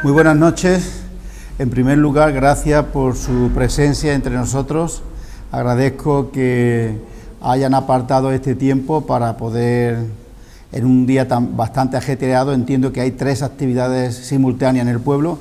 Muy buenas noches. En primer lugar, gracias por su presencia entre nosotros. Agradezco que hayan apartado este tiempo para poder, en un día bastante ajetreado, entiendo que hay 3 actividades simultáneas en el pueblo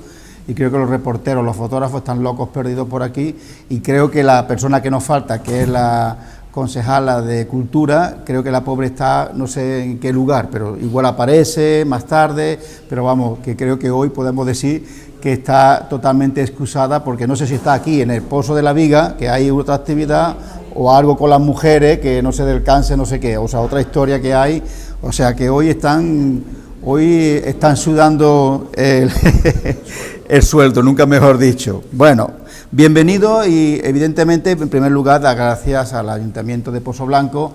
y creo que los reporteros, los fotógrafos están locos perdidos por aquí, y creo que la persona que nos falta, que es la concejala de Cultura, creo que la pobre está, no sé en qué lugar, pero igual aparece más tarde, pero vamos, que creo que hoy podemos decir que está totalmente excusada, porque no sé si está aquí en el Pozo de la Viga, que hay otra actividad, o algo con las mujeres, que no sé del cáncer, no sé qué, o sea, otra historia que hay, o sea, que hoy están sudando el sueldo, nunca mejor dicho. Bueno, bienvenido, y evidentemente, en primer lugar, dar gracias al Ayuntamiento de Pozoblanco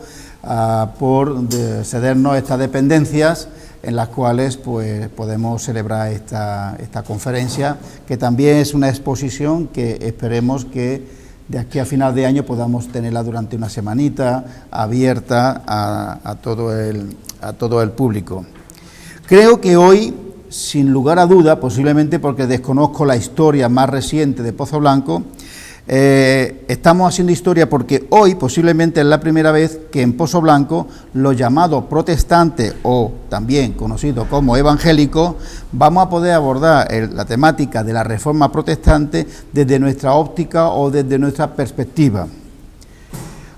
por cedernos estas dependencias en las cuales pues podemos celebrar esta conferencia, que también es una exposición que esperemos que de aquí a final de año podamos tenerla durante una semanita abierta a todo el público. Creo que hoy, sin lugar a duda, posiblemente porque desconozco la historia más reciente de Pozoblanco, estamos haciendo historia porque hoy posiblemente es la primera vez que en Pozoblanco los llamados protestantes, o también conocidos como evangélicos, vamos a poder abordar la temática de la reforma protestante desde nuestra óptica o desde nuestra perspectiva.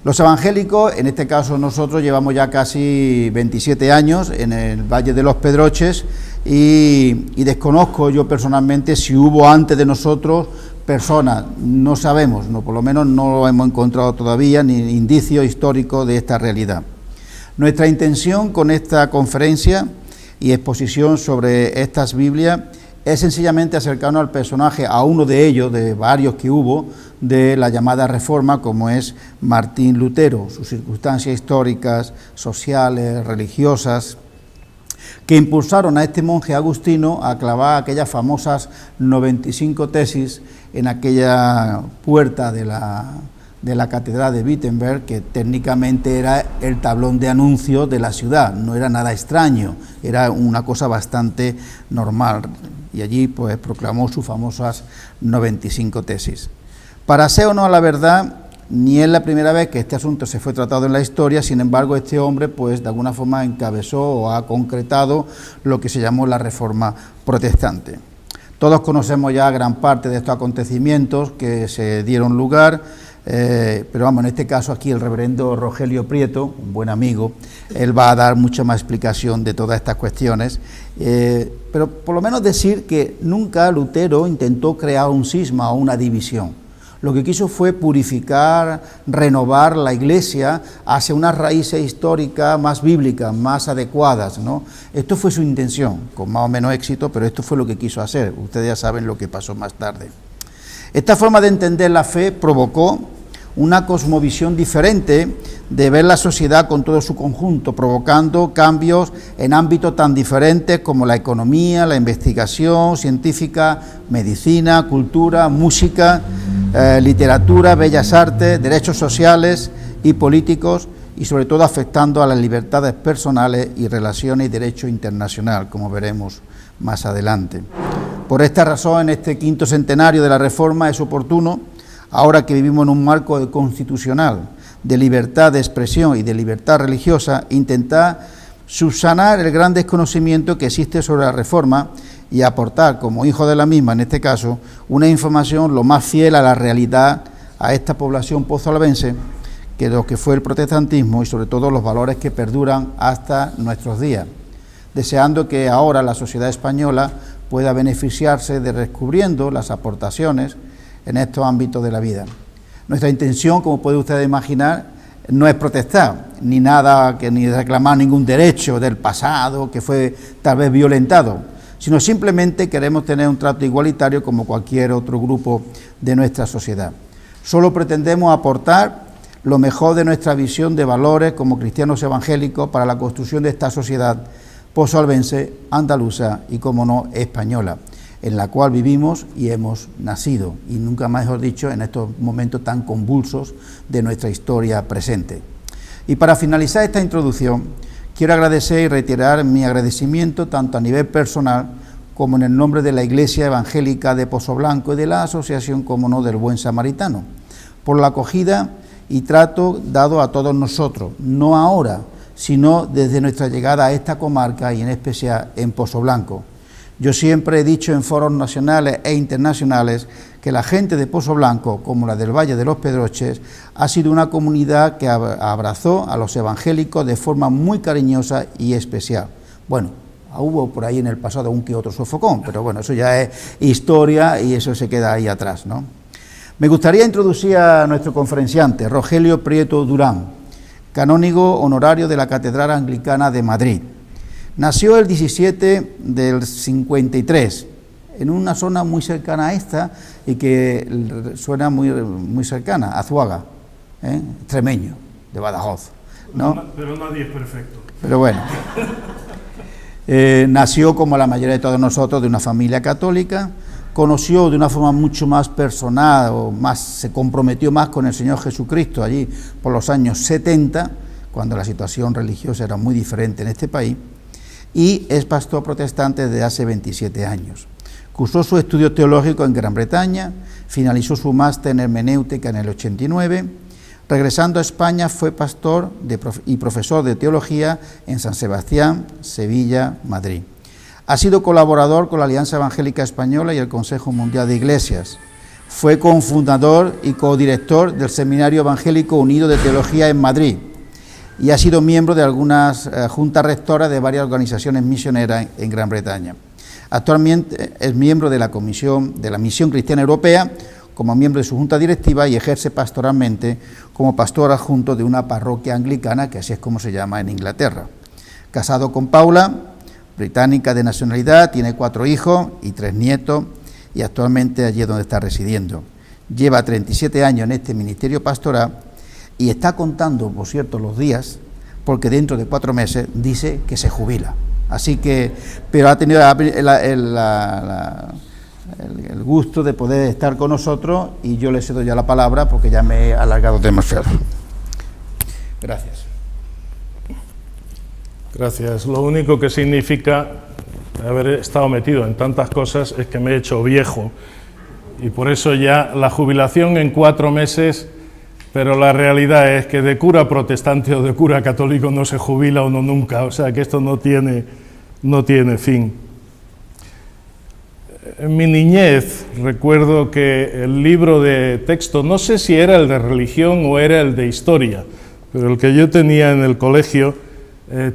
Los evangélicos, en este caso nosotros, llevamos ya casi 27 años en el Valle de los Pedroches, y desconozco yo personalmente si hubo antes de nosotros personas, no sabemos, no, por lo menos no hemos encontrado todavía ni indicio histórico de esta realidad. Nuestra intención con esta conferencia y exposición sobre estas Biblias es sencillamente acercarnos al personaje, a uno de ellos, de varios que hubo, de la llamada Reforma, como es Martín Lutero, sus circunstancias históricas, sociales, religiosas, que impulsaron a este monje agustino a clavar aquellas famosas 95 tesis en aquella puerta de la catedral de Wittenberg, que técnicamente era el tablón de anuncios de la ciudad, no era nada extraño, era una cosa bastante normal, y allí pues proclamó sus famosas 95 tesis. Para ser o no la verdad, ni es la primera vez que este asunto se fue tratado en la historia, sin embargo este hombre pues de alguna forma encabezó o ha concretado lo que se llamó la Reforma Protestante. Todos conocemos ya gran parte de estos acontecimientos que se dieron lugar, pero vamos, en este caso aquí el reverendo Rogelio Prieto, un buen amigo, él va a dar mucha más explicación de todas estas cuestiones, pero por lo menos decir que nunca Lutero intentó crear un cisma o una división. Lo que quiso fue purificar, renovar la Iglesia hacia unas raíces históricas más bíblicas, más adecuadas, ¿no? Esto fue su intención, con más o menos éxito, pero esto fue lo que quiso hacer. Ustedes ya saben lo que pasó más tarde. Esta forma de entender la fe provocó una cosmovisión diferente de ver la sociedad con todo su conjunto, provocando cambios en ámbitos tan diferentes como la economía, la investigación científica, medicina, cultura, música, literatura, bellas artes, derechos sociales y políticos, y sobre todo afectando a las libertades personales y relaciones y derecho internacional, como veremos más adelante. Por esta razón, en este 5º centenario de la Reforma es oportuno, ahora que vivimos en un marco constitucional de libertad de expresión y de libertad religiosa, intentar subsanar el gran desconocimiento que existe sobre la Reforma y aportar, como hijo de la misma en este caso, una información lo más fiel a la realidad a esta población pozalbense, que lo que fue el protestantismo y sobre todo los valores que perduran hasta nuestros días, deseando que ahora la sociedad española pueda beneficiarse de descubriendo las aportaciones en estos ámbitos de la vida. Nuestra intención, como puede usted imaginar, no es protestar, ni reclamar ningún derecho del pasado que fue tal vez violentado, sino simplemente queremos tener un trato igualitario como cualquier otro grupo de nuestra sociedad. Solo pretendemos aportar lo mejor de nuestra visión de valores como cristianos evangélicos para la construcción de esta sociedad pozalbense, andaluza y, como no, española, en la cual vivimos y hemos nacido, y nunca mejor dicho, en estos momentos tan convulsos de nuestra historia presente. Y para finalizar esta introducción, quiero agradecer y reiterar mi agradecimiento tanto a nivel personal como en el nombre de la Iglesia Evangélica de Pozoblanco y de la Asociación, como no, del Buen Samaritano, por la acogida y trato dado a todos nosotros, no ahora, sino desde nuestra llegada a esta comarca y en especial en Pozoblanco. Yo siempre he dicho en foros nacionales e internacionales que la gente de Pozoblanco, como la del Valle de los Pedroches, ha sido una comunidad que abrazó a los evangélicos de forma muy cariñosa y especial. Bueno, hubo por ahí en el pasado un que otro sofocón, pero bueno, eso ya es historia y eso se queda ahí atrás, ¿no? Me gustaría introducir a nuestro conferenciante, Rogelio Prieto Durán, canónigo honorario de la Catedral Anglicana de Madrid. Nació el 17 del 53, en una zona muy cercana a esta y que suena muy cercana, Azuaga, extremeño, de Badajoz, ¿no? Pero nadie es perfecto. Pero bueno. Nació, como la mayoría de todos nosotros, de una familia católica, conoció de una forma mucho más personal, se comprometió más con el Señor Jesucristo allí por los años 70, cuando la situación religiosa era muy diferente en este país, y es pastor protestante desde hace 27 años. Cursó sus estudios teológicos en Gran Bretaña, finalizó su máster en hermenéutica en el 89, regresando a España fue pastor y profesor de teología en San Sebastián, Sevilla, Madrid. Ha sido colaborador con la Alianza Evangélica Española y el Consejo Mundial de Iglesias. Fue cofundador y codirector del Seminario Evangélico Unido de Teología en Madrid y ha sido miembro de algunas juntas rectoras de varias organizaciones misioneras en Gran Bretaña. Actualmente es miembro de la Misión Cristiana Europea, como miembro de su junta directiva, y ejerce pastoralmente como pastor adjunto de una parroquia anglicana, que así es como se llama en Inglaterra. Casado con Paula, británica de nacionalidad, tiene 4 hijos y 3 nietos, y actualmente allí es donde está residiendo. Lleva 37 años en este ministerio pastoral y está contando, por cierto, los días, porque dentro de 4 meses dice que se jubila. Así que, pero ha tenido el gusto de poder estar con nosotros y yo le cedo ya la palabra porque ya me he alargado demasiado. Gracias. Gracias. Lo único que significa haber estado metido en tantas cosas es que me he hecho viejo y por eso ya la jubilación en 4 meses, pero la realidad es que de cura protestante o de cura católico no se jubila uno nunca, o sea que esto no tiene fin. En mi niñez recuerdo que el libro de texto, no sé si era el de religión o era el de historia, pero el que yo tenía en el colegio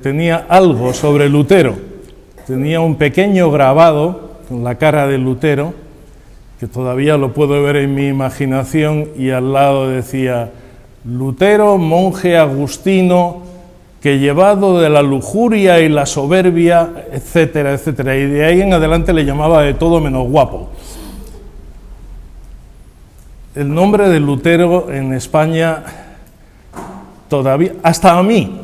tenía algo sobre Lutero. Tenía un pequeño grabado con la cara de Lutero, que todavía lo puedo ver en mi imaginación, y al lado decía: Lutero, monje agustino, que llevado de la lujuria y la soberbia, etcétera, etcétera, y de ahí en adelante le llamaba de todo menos guapo. El nombre de Lutero en España todavía, hasta a mí,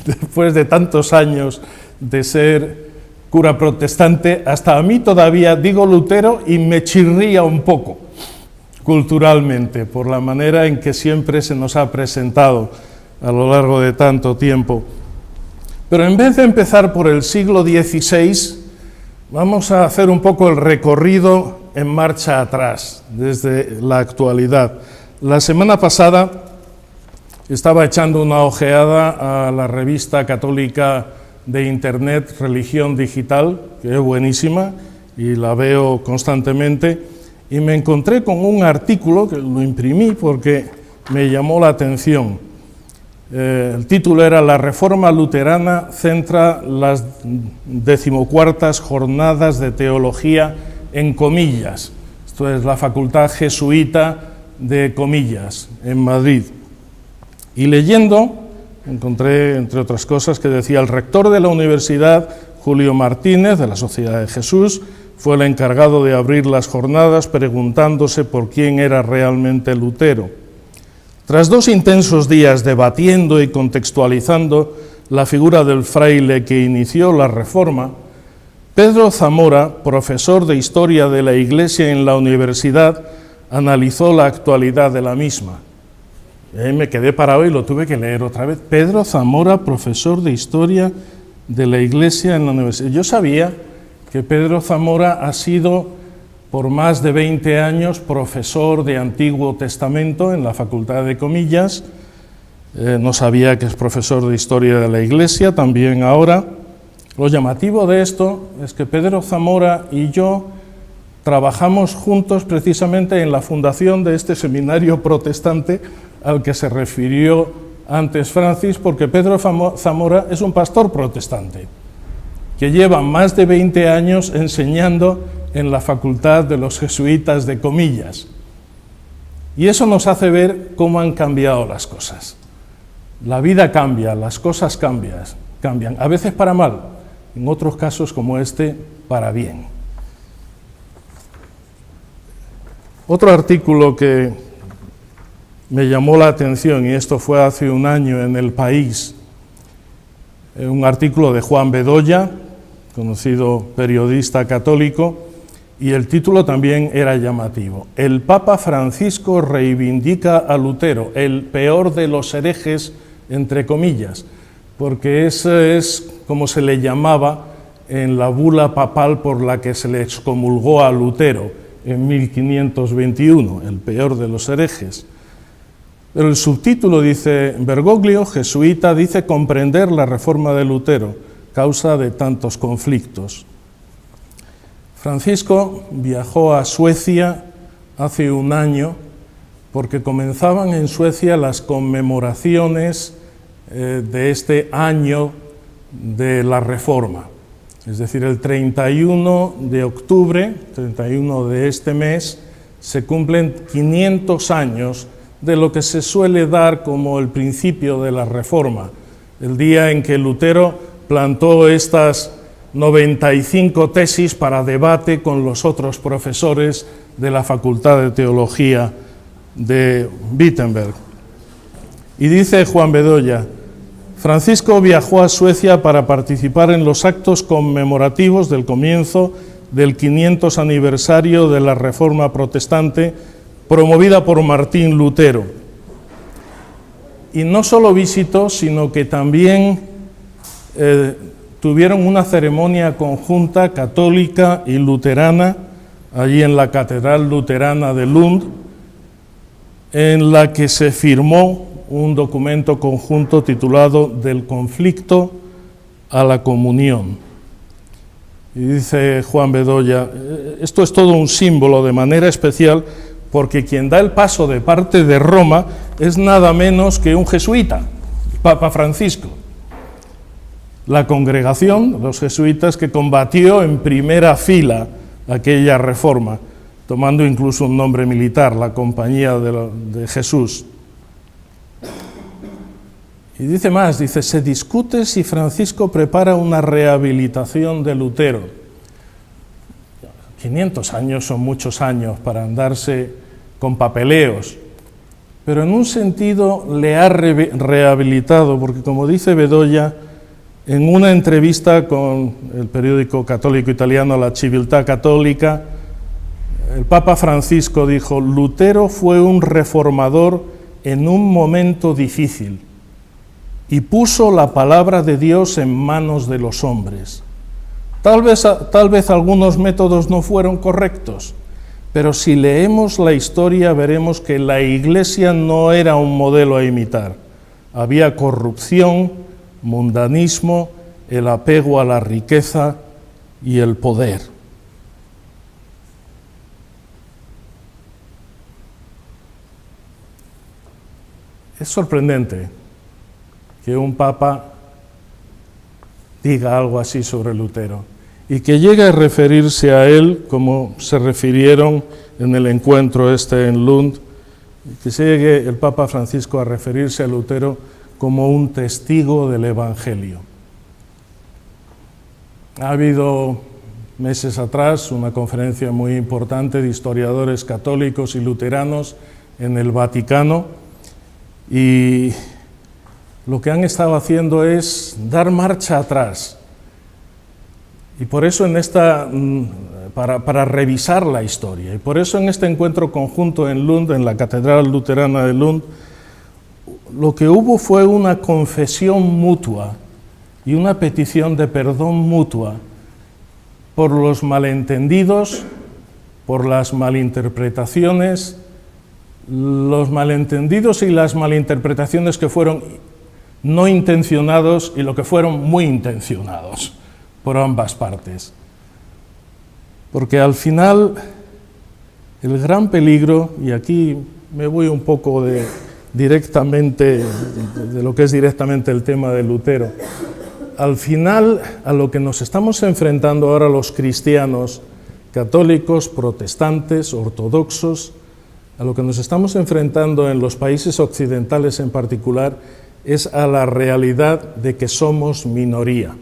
después de tantos años de ser cura protestante, hasta a mí todavía digo Lutero y me chirría un poco culturalmente, por la manera en que siempre se nos ha presentado a lo largo de tanto tiempo. Pero en vez de empezar por el siglo XVI, vamos a hacer un poco el recorrido en marcha atrás, desde la actualidad. La semana pasada estaba echando una ojeada a la revista católica de Internet Religión Digital, que es buenísima y la veo constantemente, y me encontré con un artículo que lo imprimí porque me llamó la atención. El título era: La Reforma Luterana centra las 14ª Jornadas de Teología en Comillas. Esto es la Facultad Jesuita de Comillas, en Madrid. Y leyendo, encontré, entre otras cosas, que decía: el rector de la universidad, Julio Martínez, de la Sociedad de Jesús, fue el encargado de abrir las jornadas preguntándose por quién era realmente Lutero. Tras 2 intensos días debatiendo y contextualizando la figura del fraile que inició la Reforma, Pedro Zamora, profesor de Historia de la Iglesia en la universidad, analizó la actualidad de la misma. Y ahí me quedé parado y lo tuve que leer otra vez. Pedro Zamora, profesor de Historia de la Iglesia en la universidad. Yo sabía que Pedro Zamora ha sido por más de 20 años profesor de Antiguo Testamento en la Facultad de Comillas. No sabía que es profesor de Historia de la Iglesia, también ahora. Lo llamativo de esto es que Pedro Zamora y yo trabajamos juntos precisamente en la fundación de este seminario protestante al que se refirió antes Francis, porque Pedro Zamora es un pastor protestante que lleva más de 20 años enseñando en la Facultad de los Jesuitas de Comillas. Y eso nos hace ver cómo han cambiado las cosas. La vida cambia, las cosas cambian, a veces para mal, en otros casos como este, para bien. Otro artículo que me llamó la atención, y esto fue hace un año en El País, un artículo de Juan Bedoya, conocido periodista católico, y el título también era llamativo. El Papa Francisco reivindica a Lutero, el peor de los herejes, entre comillas, porque ese es como se le llamaba en la bula papal por la que se le excomulgó a Lutero en 1521, el peor de los herejes. Pero el subtítulo dice: Bergoglio, jesuita, dice comprender la reforma de Lutero, causa de tantos conflictos. Francisco viajó a Suecia hace un año porque comenzaban en Suecia las conmemoraciones de este año de la Reforma. Es decir, el 31 de octubre, 31 de este mes, se cumplen 500 años de lo que se suele dar como el principio de la Reforma, el día en que Lutero plantó estas 95 tesis para debate con los otros profesores de la Facultad de Teología de Wittenberg. Y dice Juan Bedoya: Francisco viajó a Suecia para participar en los actos conmemorativos del comienzo del 500 aniversario de la Reforma Protestante promovida por Martín Lutero. Y no solo visitó, sino que también tuvieron una ceremonia conjunta católica y luterana allí en la Catedral Luterana de Lund, en la que se firmó un documento conjunto titulado Del conflicto a la comunión. Y dice Juan Bedoya: esto es todo un símbolo de manera especial porque quien da el paso de parte de Roma es nada menos que un jesuita, Papa Francisco. La congregación, los jesuitas, que combatió en primera fila aquella reforma, tomando incluso un nombre militar, la Compañía de Jesús. Y dice más, dice: se discute si Francisco prepara una rehabilitación de Lutero. 500 años son muchos años para andarse con papeleos, pero en un sentido le ha rehabilitado, porque como dice Bedoya, en una entrevista con el periódico católico italiano La Civiltà Cattolica, el Papa Francisco dijo: Lutero fue un reformador en un momento difícil y puso la palabra de Dios en manos de los hombres. Tal vez algunos métodos no fueron correctos, pero si leemos la historia veremos que la Iglesia no era un modelo a imitar. Había corrupción, mundanismo, el apego a la riqueza y el poder. Es sorprendente que un papa diga algo así sobre Lutero y que llegue a referirse a él como se refirieron en el encuentro en Lund, que se llegue el Papa Francisco a referirse a Lutero como un testigo del Evangelio. Ha habido meses atrás una conferencia muy importante de historiadores católicos y luteranos en el Vaticano, y lo que han estado haciendo es dar marcha atrás. Y por eso para revisar la historia, y por eso en este encuentro conjunto en Lund, en la Catedral Luterana de Lund, lo que hubo fue una confesión mutua y una petición de perdón mutua por los malentendidos, por las malinterpretaciones, los malentendidos y las malinterpretaciones que fueron no intencionados y lo que fueron muy intencionados por ambas partes. Porque al final el gran peligro, y aquí me voy un poco directamente de lo que es directamente el tema de Lutero, al final a lo que nos estamos enfrentando ahora los cristianos, católicos, protestantes, ortodoxos, a lo que nos estamos enfrentando en los países occidentales en particular, es a la realidad de que somos minoría.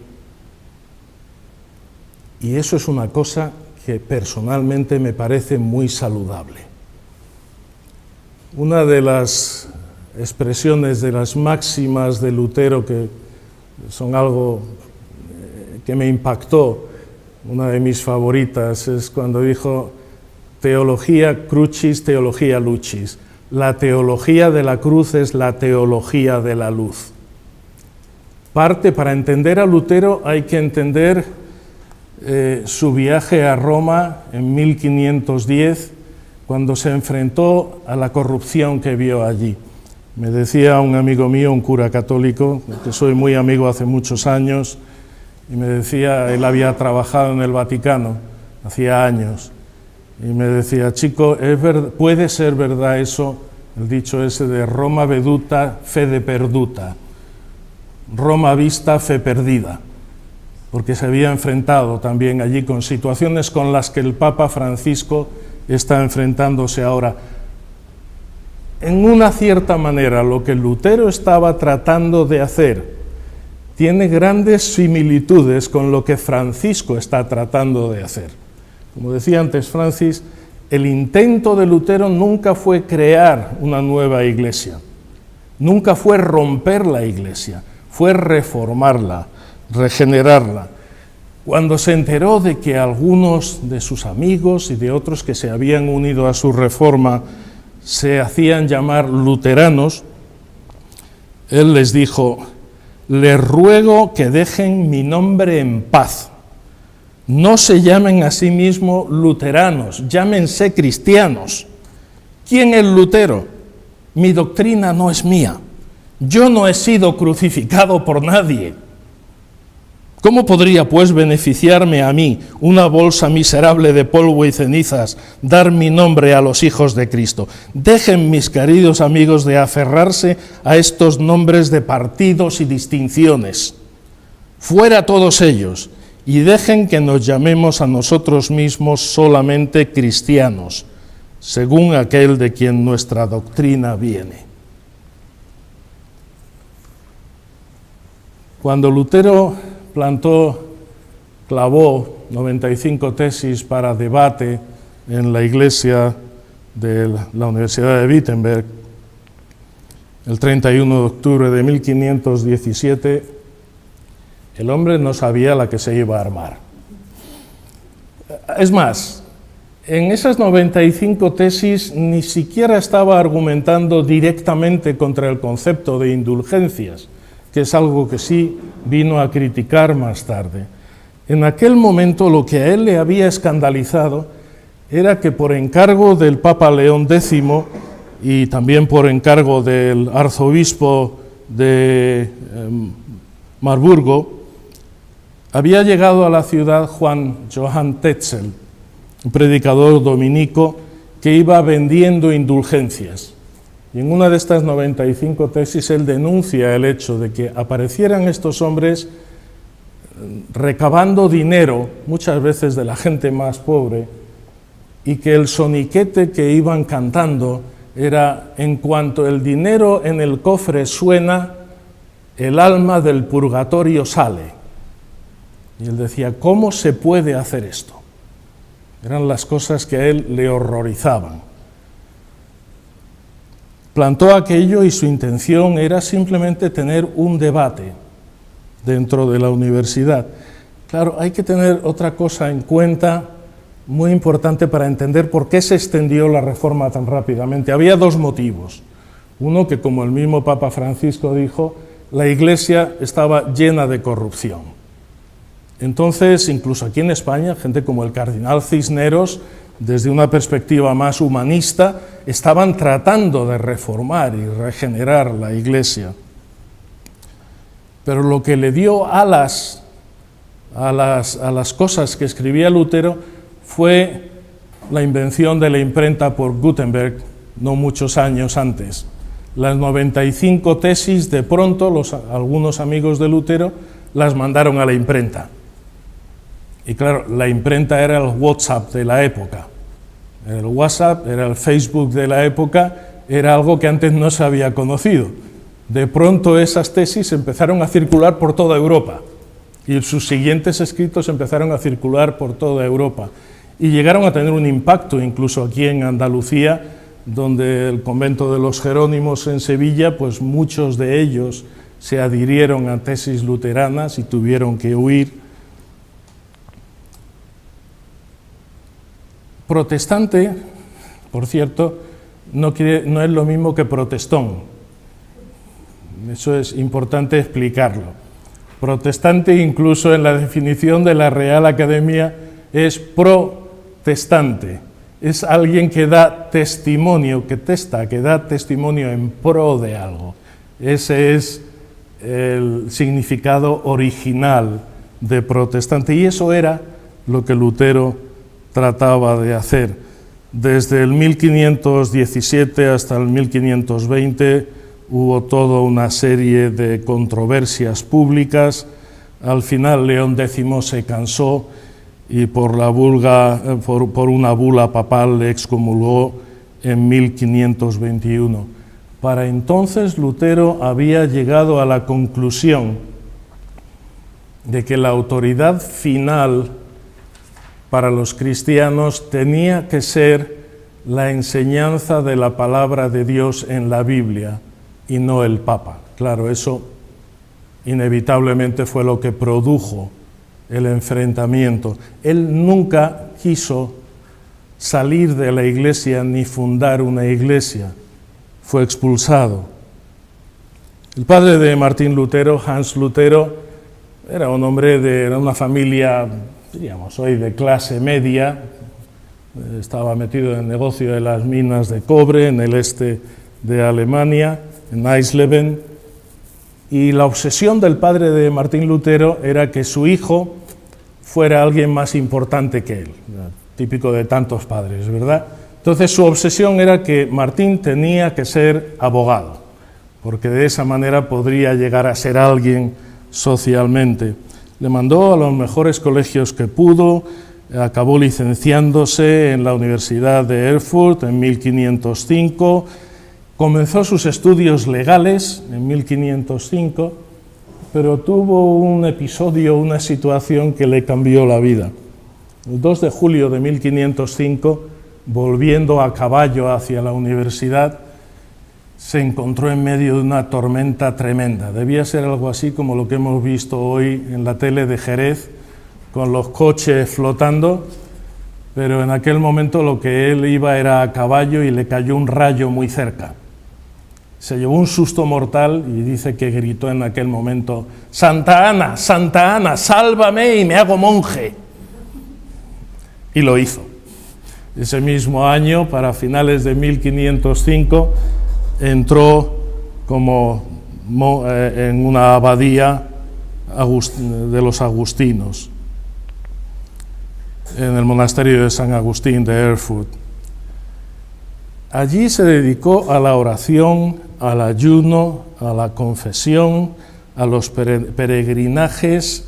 Y eso es una cosa que personalmente me parece muy saludable. Una de las expresiones, de las máximas de Lutero, que son algo que me impactó, una de mis favoritas, es cuando dijo: teología crucis, teología lucis. La teología de la cruz es la teología de la luz. Para entender a Lutero hay que entender su viaje a Roma en 1510, cuando se enfrentó a la corrupción que vio allí. Me decía un amigo mío, un cura católico, que soy muy amigo hace muchos años, y me decía, él había trabajado en el Vaticano hacía años, y me decía: chico, ¿puede ser verdad eso, el dicho ese de Roma veduta, fede perduta? Roma vista, fe perdida. Porque se había enfrentado también allí con situaciones con las que el Papa Francisco está enfrentándose ahora. En una cierta manera, lo que Lutero estaba tratando de hacer tiene grandes similitudes con lo que Francisco está tratando de hacer. Como decía antes Francis, el intento de Lutero nunca fue crear una nueva iglesia, nunca fue romper la iglesia, fue reformarla, regenerarla. Cuando se enteró de que algunos de sus amigos y de otros que se habían unido a su reforma se hacían llamar luteranos, él les dijo: les ruego que dejen mi nombre en paz. No se llamen a sí mismos luteranos, llámense cristianos. ¿Quién es Lutero? Mi doctrina no es mía. Yo no he sido crucificado por nadie. ¿Cómo podría, pues, beneficiarme a mí, una bolsa miserable de polvo y cenizas, dar mi nombre a los hijos de Cristo? Dejen, mis queridos amigos, de aferrarse a estos nombres de partidos y distinciones. Fuera todos ellos, y dejen que nos llamemos a nosotros mismos solamente cristianos, según aquel de quien nuestra doctrina viene. Cuando Lutero clavó 95 tesis para debate en la iglesia de la Universidad de Wittenberg, el 31 de octubre de 1517, el hombre no sabía la que se iba a armar. Es más, en esas 95 tesis ni siquiera estaba argumentando directamente contra el concepto de indulgencias, que es algo que sí vino a criticar más tarde. En aquel momento lo que a él le había escandalizado era que por encargo del Papa León X y también por encargo del arzobispo de Marburgo, había llegado a la ciudad Juan Johann Tetzel, un predicador dominico que iba vendiendo indulgencias. Y en una de estas 95 tesis él denuncia el hecho de que aparecieran estos hombres recabando dinero, muchas veces de la gente más pobre, y que el soniquete que iban cantando era: en cuanto el dinero en el cofre suena, el alma del purgatorio sale. Y él decía: ¿cómo se puede hacer esto? Eran las cosas que a él le horrorizaban. Plantó aquello y su intención era simplemente tener un debate dentro de la universidad. Claro, hay que tener otra cosa en cuenta muy importante para entender por qué se extendió la reforma tan rápidamente. Había dos motivos. Uno, que como el mismo Papa Francisco dijo, la Iglesia estaba llena de corrupción. Entonces, incluso aquí en España, gente como el cardenal Cisneros, desde una perspectiva más humanista, estaban tratando de reformar y regenerar la Iglesia. Pero lo que le dio alas a las cosas que escribía Lutero fue la invención de la imprenta por Gutenberg, no muchos años antes. Las 95 tesis, de pronto, algunos amigos de Lutero las mandaron a la imprenta. Y claro, la imprenta era el WhatsApp de la época. El WhatsApp era el Facebook de la época, era algo que antes no se había conocido. De pronto esas tesis empezaron a circular por toda Europa y sus siguientes escritos empezaron a circular por toda Europa y llegaron a tener un impacto incluso aquí en Andalucía, donde el convento de los Jerónimos en Sevilla, pues muchos de ellos se adhirieron a tesis luteranas y tuvieron que huir. Protestante, por cierto, no es lo mismo que protestón. Eso es importante explicarlo. Protestante, incluso en la definición de la Real Academia, es protestante. Es alguien que da testimonio, que da testimonio en pro de algo. Ese es el significado original de protestante. Y eso era lo que Lutero trataba de hacer. Desde el 1517 hasta el 1520 hubo toda una serie de controversias públicas. Al final León X se cansó y por una bula papal le excomulgó en 1521. Para entonces Lutero había llegado a la conclusión de que la autoridad final para los cristianos tenía que ser la enseñanza de la palabra de Dios en la Biblia y no el Papa. Claro, eso inevitablemente fue lo que produjo el enfrentamiento. Él nunca quiso salir de la Iglesia ni fundar una Iglesia. Fue expulsado. El padre de Martín Lutero, Hans Lutero, era un hombre de una familia, diríamos hoy, de clase media. Estaba metido en el negocio de las minas de cobre en el este de Alemania, en Eisleben, y la obsesión del padre de Martín Lutero era que su hijo fuera alguien más importante que él, típico de tantos padres, ¿verdad? Entonces su obsesión era que Martín tenía que ser abogado, porque de esa manera podría llegar a ser alguien socialmente. Le mandó a los mejores colegios que pudo, acabó licenciándose en la Universidad de Erfurt en 1505, comenzó sus estudios legales en 1505, pero tuvo un episodio, una situación que le cambió la vida. El 2 de julio de 1505, volviendo a caballo hacia la universidad, se encontró en medio de una tormenta tremenda. Debía ser algo así como lo que hemos visto hoy en la tele de Jerez, con los coches flotando, pero en aquel momento lo que él iba era a caballo y le cayó un rayo muy cerca. Se llevó un susto mortal y dice que gritó en aquel momento: Santa Ana, sálvame y me hago monje. Y lo hizo. Ese mismo año, para finales de 1505, entró en una abadía de los agustinos, en el monasterio de San Agustín de Erfurt. Allí se dedicó a la oración, al ayuno, a la confesión, a los peregrinajes.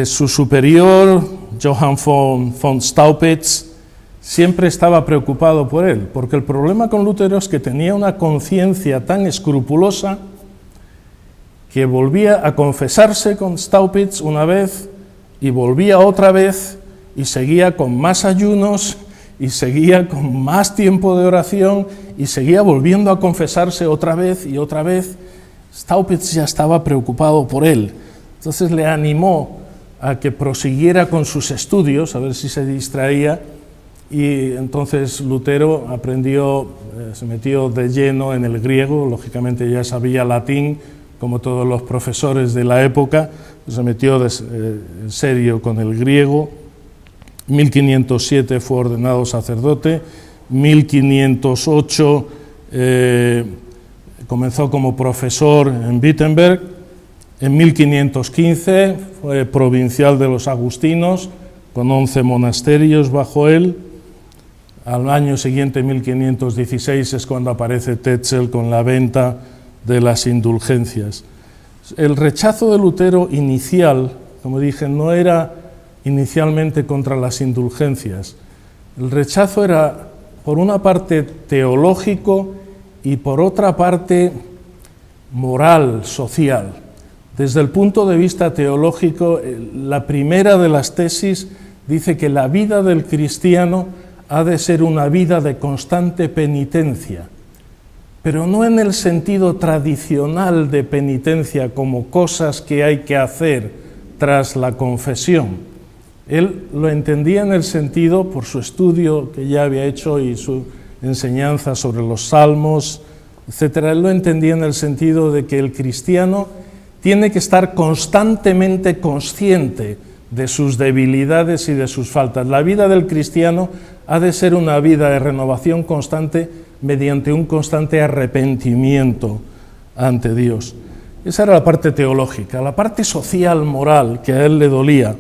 Su superior, Johann von Staupitz, siempre estaba preocupado por él, porque el problema con Lutero es que tenía una conciencia tan escrupulosa que volvía a confesarse con Staupitz una vez y volvía otra vez y seguía con más ayunos y seguía con más tiempo de oración y seguía volviendo a confesarse otra vez y otra vez. Staupitz ya estaba preocupado por él, entonces le animó a que prosiguiera con sus estudios, a ver si se distraía, y entonces Lutero aprendió, se metió de lleno en el griego, lógicamente ya sabía latín, como todos los profesores de la época, se metió en serio con el griego. 1507 fue ordenado sacerdote, 1508 comenzó como profesor en Wittenberg, en 1515 fue provincial de los agustinos, con 11 monasterios bajo él. Al año siguiente, 1516, es cuando aparece Tetzel con la venta de las indulgencias. El rechazo de Lutero inicial, como dije, no era inicialmente contra las indulgencias. El rechazo era, por una parte, teológico y por otra parte, moral, social. Desde el punto de vista teológico, la primera de las tesis dice que la vida del cristiano ha de ser una vida de constante penitencia, pero no en el sentido tradicional de penitencia como cosas que hay que hacer tras la confesión. Él lo entendía en el sentido, por su estudio que ya había hecho y su enseñanza sobre los salmos, etc., él lo entendía en el sentido de que el cristiano tiene que estar constantemente consciente de sus debilidades y de sus faltas. La vida del cristiano ha de ser una vida de renovación constante mediante un constante arrepentimiento ante Dios. Esa era la parte teológica. La parte social, moral, que a él le dolía,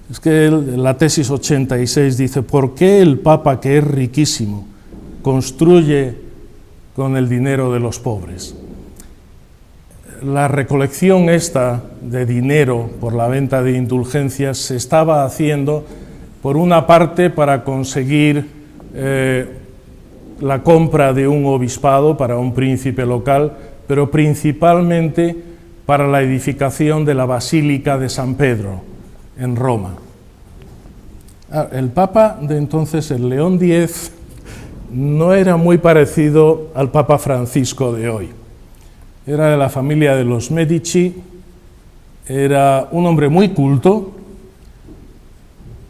es que la tesis 86 dice: ¿por qué el Papa, que es riquísimo, construye con el dinero de los pobres? La recolección esta de dinero por la venta de indulgencias se estaba haciendo, por una parte, para conseguir la compra de un obispado para un príncipe local, pero principalmente para la edificación de la Basílica de San Pedro en Roma. El Papa de entonces, el León X, no era muy parecido al Papa Francisco de hoy. Era de la familia de los Medici, era un hombre muy culto,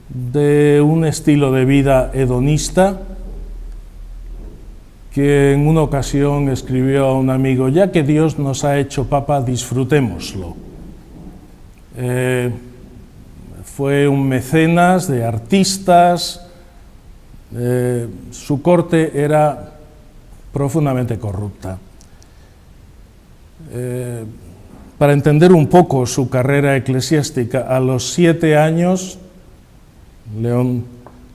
de un estilo de vida hedonista, que en una ocasión escribió a un amigo: ya que Dios nos ha hecho papa, disfrutémoslo. Fue un mecenas de artistas, su corte era profundamente corrupta. Para entender un poco su carrera eclesiástica, a los 7 años, León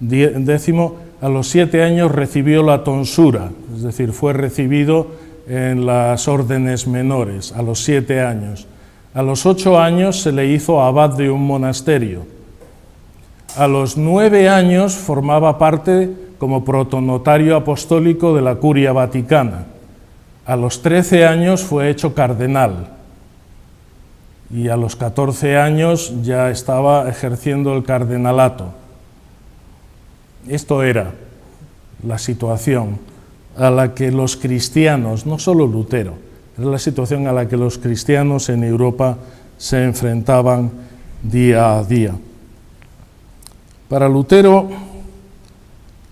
X, a los 7 años recibió la tonsura, es decir, fue recibido en las órdenes menores, a los 7 años. A los 8 años se le hizo abad de un monasterio. A los 9 años formaba parte como protonotario apostólico de la Curia Vaticana. A los 13 años fue hecho cardenal y a los 14 años ya estaba ejerciendo el cardenalato. Esto era la situación a la que los cristianos, no solo Lutero, era la situación a la que los cristianos en Europa se enfrentaban día a día. Para Lutero,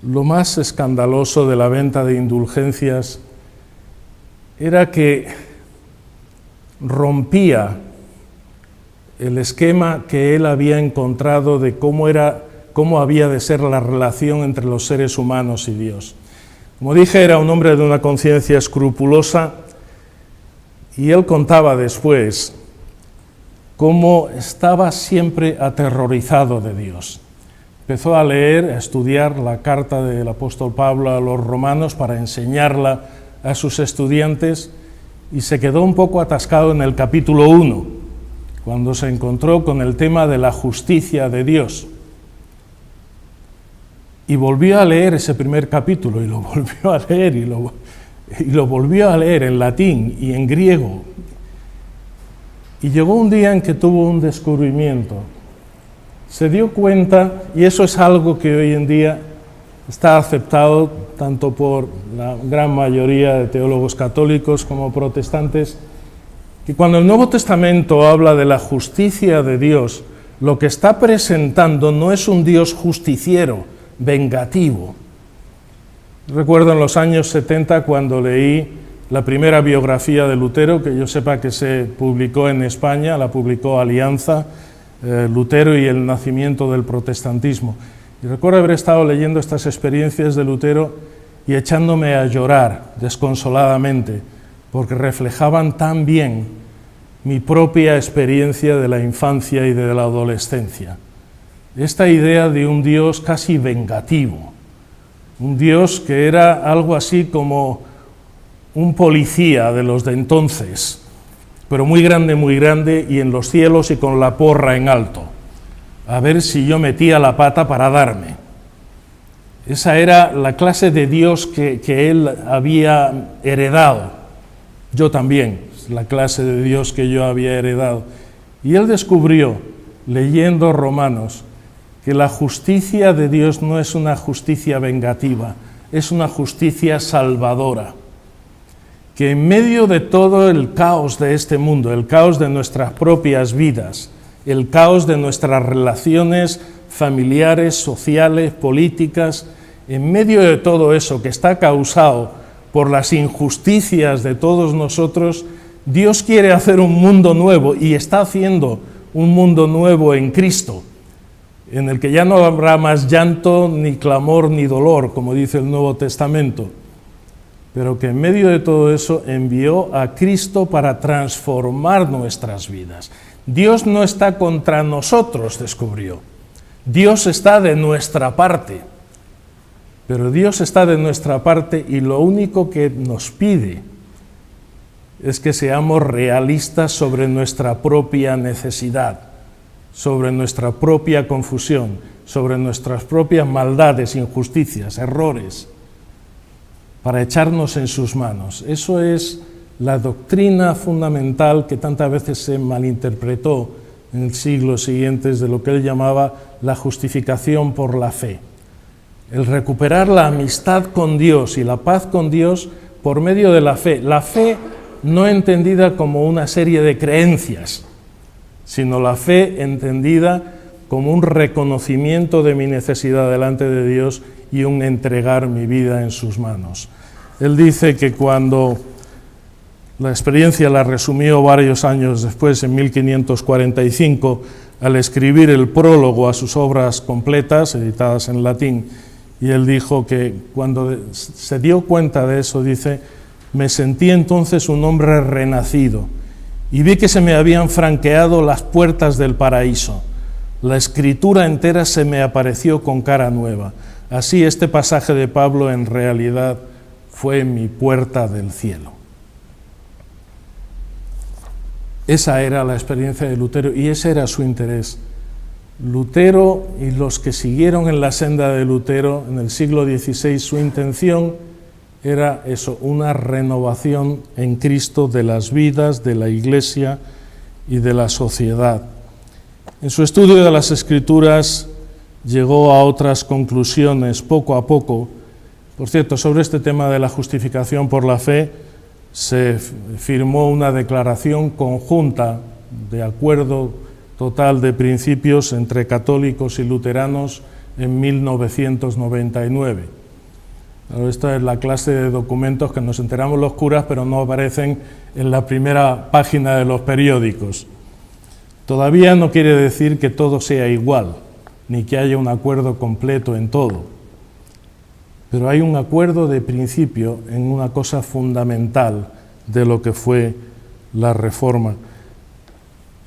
lo más escandaloso de la venta de indulgencias era que rompía el esquema que él había encontrado de cómo había de ser la relación entre los seres humanos y Dios. Como dije, era un hombre de una conciencia escrupulosa, y él contaba después cómo estaba siempre aterrorizado de Dios. Empezó a leer, a estudiar la carta del apóstol Pablo a los romanos para enseñarla a sus estudiantes, y se quedó un poco atascado en el capítulo 1, cuando se encontró con el tema de la justicia de Dios. Y volvió a leer ese primer capítulo, y lo volvió a leer, y lo volvió a leer en latín y en griego. Y llegó un día en que tuvo un descubrimiento. Se dio cuenta, y eso es algo que hoy en día está aceptado tanto por la gran mayoría de teólogos católicos como protestantes, que cuando el Nuevo Testamento habla de la justicia de Dios, lo que está presentando no es un Dios justiciero, vengativo. Recuerdo en los años 70 cuando leí la primera biografía de Lutero, que yo sepa que se publicó en España, la publicó Alianza, Lutero y el nacimiento del protestantismo. Y recuerdo haber estado leyendo estas experiencias de Lutero y echándome a llorar desconsoladamente, porque reflejaban tan bien mi propia experiencia de la infancia y de la adolescencia. Esta idea de un Dios casi vengativo, un Dios que era algo así como un policía de los de entonces, pero muy grande y en los cielos y con la porra en alto, a ver si yo metía la pata para darme. Esa era la clase de Dios que él había heredado. Yo también, la clase de Dios que yo había heredado. Y él descubrió, leyendo Romanos, que la justicia de Dios no es una justicia vengativa, es una justicia salvadora. Que en medio de todo el caos de este mundo, el caos de nuestras propias vidas, el caos de nuestras relaciones familiares, sociales, políticas, en medio de todo eso que está causado por las injusticias de todos nosotros, Dios quiere hacer un mundo nuevo y está haciendo un mundo nuevo en Cristo, en el que ya no habrá más llanto, ni clamor, ni dolor, como dice el Nuevo Testamento, pero que en medio de todo eso envió a Cristo para transformar nuestras vidas. Dios no está contra nosotros, descubrió. Dios está de nuestra parte, pero Dios está de nuestra parte y lo único que nos pide es que seamos realistas sobre nuestra propia necesidad, sobre nuestra propia confusión, sobre nuestras propias maldades, injusticias, errores, para echarnos en sus manos. Eso es la doctrina fundamental que tantas veces se malinterpretó en siglos siguientes de lo que él llamaba la justificación por la fe. El recuperar la amistad con Dios y la paz con Dios por medio de la fe. La fe no entendida como una serie de creencias, sino la fe entendida como un reconocimiento de mi necesidad delante de Dios y un entregar mi vida en sus manos. Él dice que cuando la experiencia la resumió varios años después, en 1545, al escribir el prólogo a sus obras completas, editadas en latín, y él dijo que cuando se dio cuenta de eso, dice, me sentí entonces un hombre renacido y vi que se me habían franqueado las puertas del paraíso. La escritura entera se me apareció con cara nueva. Así este pasaje de Pablo en realidad fue mi puerta del cielo. Esa era la experiencia de Lutero y ese era su interés. Lutero y los que siguieron en la senda de Lutero en el siglo XVI, su intención era eso, una renovación en Cristo de las vidas, de la Iglesia y de la sociedad. En su estudio de las Escrituras llegó a otras conclusiones poco a poco. Por cierto, sobre este tema de la justificación por la fe se firmó una declaración conjunta de acuerdo total de principios entre católicos y luteranos en 1999. Esta es la clase de documentos que nos enteramos los curas, pero no aparecen en la primera página de los periódicos. Todavía no quiere decir que todo sea igual, ni que haya un acuerdo completo en todo. Pero hay un acuerdo de principio en una cosa fundamental de lo que fue la Reforma.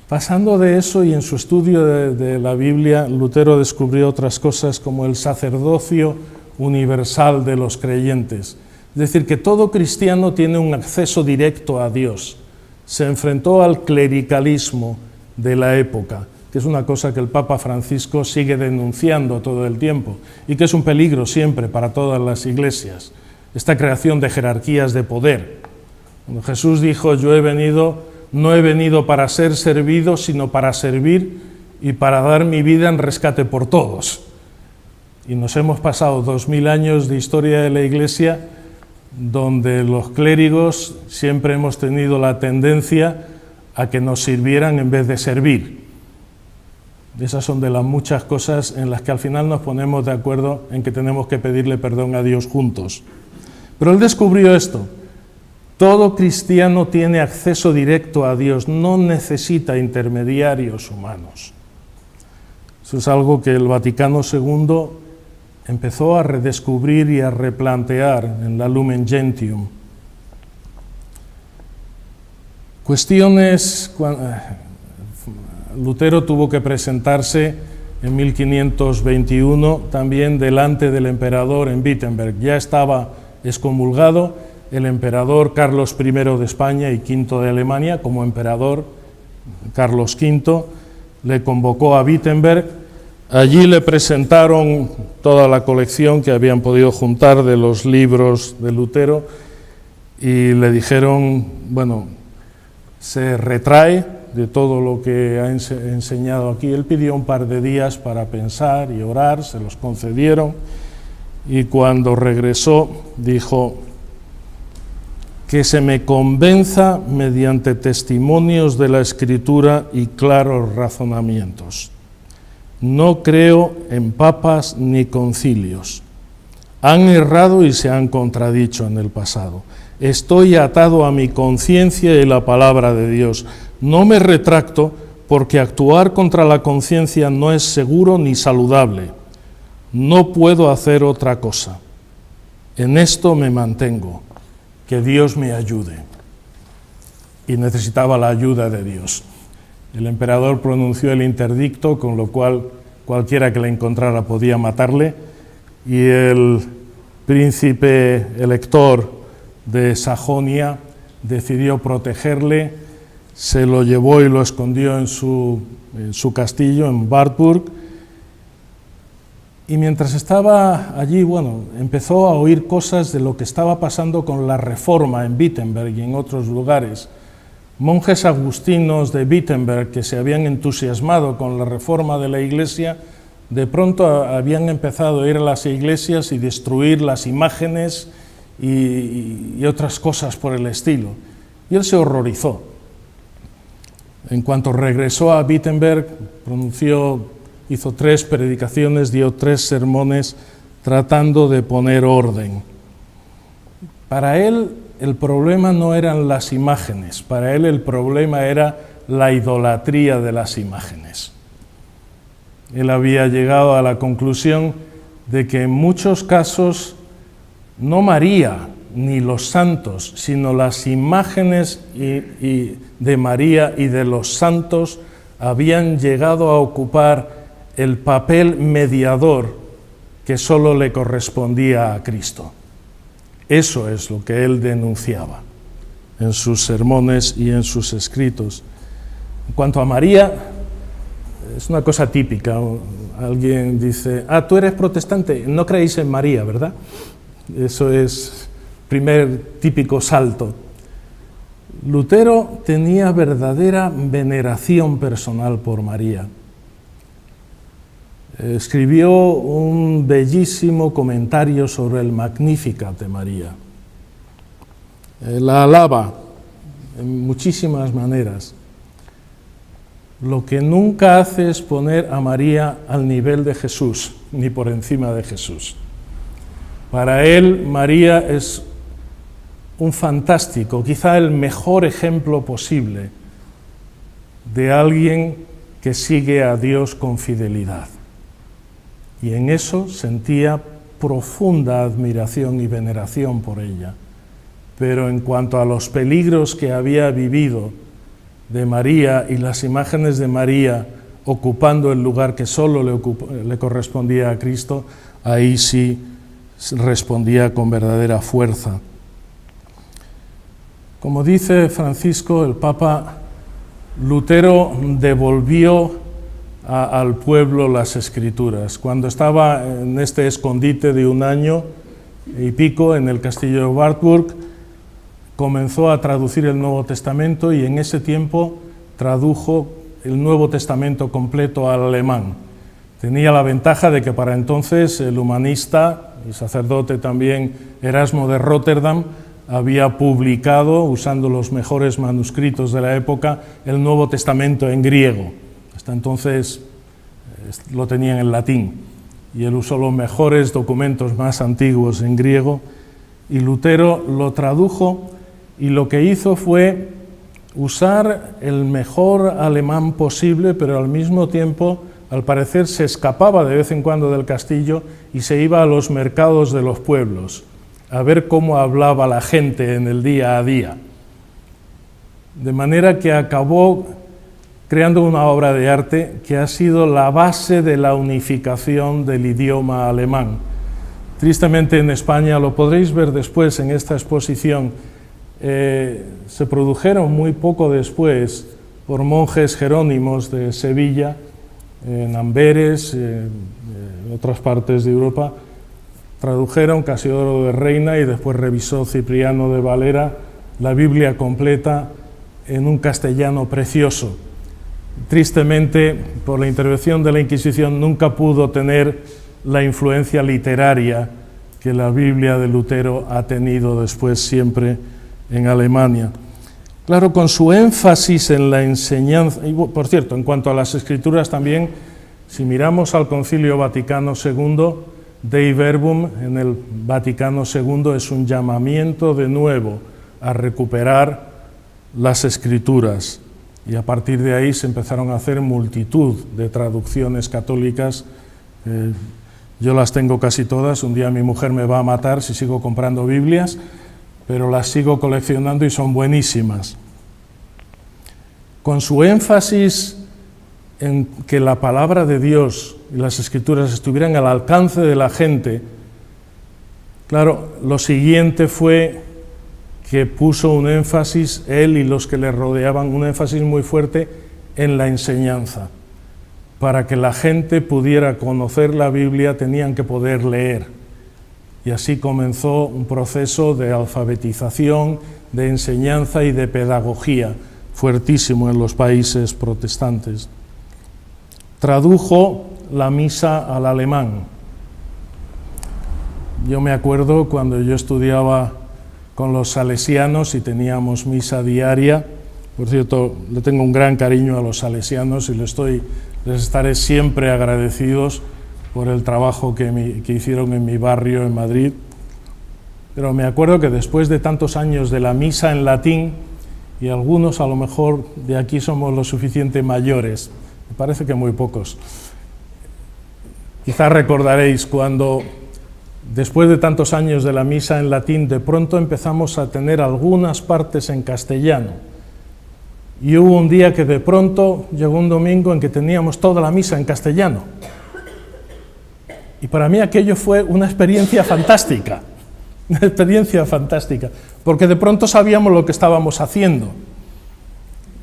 Pasando de eso y en su estudio de la Biblia, Lutero descubrió otras cosas como el sacerdocio universal de los creyentes. Es decir, que todo cristiano tiene un acceso directo a Dios. Se enfrentó al clericalismo de la época, que es una cosa que el Papa Francisco sigue denunciando todo el tiempo y que es un peligro siempre para todas las iglesias, esta creación de jerarquías de poder. Cuando Jesús dijo, no he venido para ser servido, sino para servir y para dar mi vida en rescate por todos. Y nos hemos pasado 2000 años de historia de la Iglesia donde los clérigos siempre hemos tenido la tendencia a que nos sirvieran en vez de servir. Esas son de las muchas cosas en las que al final nos ponemos de acuerdo en que tenemos que pedirle perdón a Dios juntos. Pero él descubrió esto. todo cristiano tiene acceso directo a Dios, no necesita intermediarios humanos. Eso es algo que el Vaticano II empezó a redescubrir y a replantear en la Lumen Gentium. Lutero tuvo que presentarse en 1521 también delante del emperador en Wittenberg. Ya estaba excomulgado el emperador Carlos I de España y V de Alemania. Como emperador, Carlos V le convocó a Wittenberg. Allí le presentaron toda la colección que habían podido juntar de los libros de Lutero y le dijeron, bueno, se retrae de todo lo que ha enseñado aquí. Él pidió un par de días para pensar y orar, se los concedieron, y cuando regresó dijo: que se me convenza mediante testimonios de la Escritura y claros razonamientos. No creo en papas ni concilios. Han errado y se han contradicho en el pasado. Estoy atado a mi conciencia y la palabra de Dios. No me retracto porque actuar contra la conciencia no es seguro ni saludable. No puedo hacer otra cosa. En esto me mantengo. Que Dios me ayude. Y necesitaba la ayuda de Dios. El emperador pronunció el interdicto, con lo cual cualquiera que le encontrara podía matarle, y el príncipe elector de Sajonia decidió protegerle, se lo llevó y lo escondió en su castillo, en Wartburg, y mientras estaba allí, empezó a oír cosas de lo que estaba pasando con la Reforma en Wittenberg y en otros lugares. Monjes agustinos de Wittenberg que se habían entusiasmado con la reforma de la Iglesia, de pronto habían empezado a ir a las iglesias y destruir las imágenes y otras cosas por el estilo. Y él se horrorizó. En cuanto regresó a Wittenberg, hizo 3 predicaciones, dio 3 sermones tratando de poner orden. Para él, el problema no eran las imágenes, para él el problema era la idolatría de las imágenes. Él había llegado a la conclusión de que en muchos casos no María ni los santos, sino las imágenes de María y de los santos habían llegado a ocupar el papel mediador que solo le correspondía a Cristo. Eso es lo que él denunciaba en sus sermones y en sus escritos. En cuanto a María, es una cosa típica. Alguien dice: tú eres protestante, no creéis en María, ¿verdad? Eso es primer típico salto. Lutero tenía verdadera veneración personal por María. Escribió un bellísimo comentario sobre el Magnificat de María. La alaba en muchísimas maneras. Lo que nunca hace es poner a María al nivel de Jesús, ni por encima de Jesús. Para él, María es un fantástico, quizá el mejor ejemplo posible de alguien que sigue a Dios con fidelidad. Y en eso sentía profunda admiración y veneración por ella. Pero en cuanto a los peligros que había vivido de María y las imágenes de María ocupando el lugar que solo le correspondía a Cristo, ahí sí respondía con verdadera fuerza. Como dice Francisco, el Papa, Lutero devolvió al pueblo las Escrituras. Cuando estaba en este escondite de 1 año y pico en el castillo de Wartburg, comenzó a traducir el Nuevo Testamento y en ese tiempo tradujo el Nuevo Testamento completo al alemán. Tenía la ventaja de que para entonces el humanista y sacerdote también Erasmo de Rotterdam había publicado, usando los mejores manuscritos de la época, el Nuevo Testamento en griego. Hasta entonces lo tenían en latín y él usó los mejores documentos más antiguos en griego, y Lutero lo tradujo y lo que hizo fue usar el mejor alemán posible, pero al mismo tiempo, al parecer, se escapaba de vez en cuando del castillo y se iba a los mercados de los pueblos a ver cómo hablaba la gente en el día a día. De manera que acabó creando una obra de arte que ha sido la base de la unificación del idioma alemán. Tristemente en España, lo podréis ver después en esta exposición, se produjeron muy poco después por monjes jerónimos de Sevilla, en Amberes, en otras partes de Europa, tradujeron Casiodoro de Reina y después revisó Cipriano de Valera la Biblia completa en un castellano precioso. Tristemente, por la intervención de la Inquisición, nunca pudo tener la influencia literaria que la Biblia de Lutero ha tenido después siempre en Alemania. Claro, con su énfasis en la enseñanza, y por cierto, en cuanto a las escrituras también, si miramos al Concilio Vaticano II, Dei Verbum en el Vaticano II es un llamamiento de nuevo a recuperar las escrituras, y a partir de ahí se empezaron a hacer multitud de traducciones católicas. Yo las tengo casi todas, un día mi mujer me va a matar si sigo comprando Biblias, pero las sigo coleccionando y son buenísimas. Con su énfasis en que la palabra de Dios y las Escrituras estuvieran al alcance de la gente, claro, lo siguiente fue que puso un énfasis, él y los que le rodeaban, un énfasis muy fuerte en la enseñanza. Para que la gente pudiera conocer la Biblia tenían que poder leer. Y así comenzó un proceso de alfabetización, de enseñanza y de pedagogía fuertísimo en los países protestantes. Tradujo la misa al alemán. Yo me acuerdo cuando yo estudiaba con los salesianos y teníamos misa diaria. Por cierto, le tengo un gran cariño a los salesianos y les estaré siempre agradecidos por el trabajo que hicieron en mi barrio en Madrid. Pero me acuerdo que después de tantos años de la misa en latín, y algunos a lo mejor de aquí somos lo suficiente mayores, me parece que muy pocos, quizás recordaréis cuando después de tantos años de la misa en latín, de pronto empezamos a tener algunas partes en castellano. Y hubo un día que de pronto llegó un domingo en que teníamos toda la misa en castellano. Y para mí aquello fue una experiencia fantástica, porque de pronto sabíamos lo que estábamos haciendo.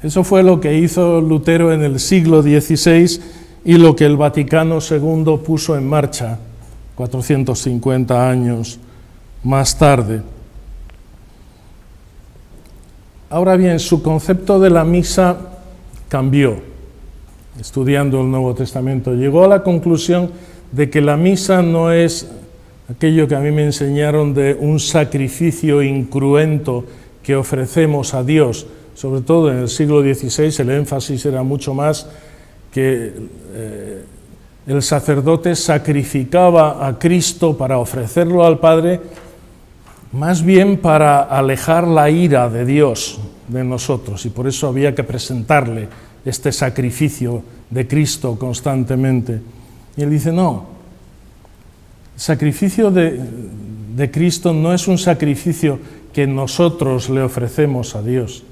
Eso fue lo que hizo Lutero en el siglo XVI y lo que el Vaticano II puso en marcha 450 años más tarde. Ahora bien, su concepto de la misa cambió, estudiando el Nuevo Testamento. Llegó a la conclusión de que la misa no es aquello que a mí me enseñaron de un sacrificio incruento que ofrecemos a Dios. Sobre todo en el siglo XVI el énfasis era mucho más que el sacerdote sacrificaba a Cristo para ofrecerlo al Padre, más bien para alejar la ira de Dios de nosotros, y por eso había que presentarle este sacrificio de Cristo constantemente. Y él dice, no, el sacrificio de Cristo no es un sacrificio que nosotros le ofrecemos a Dios,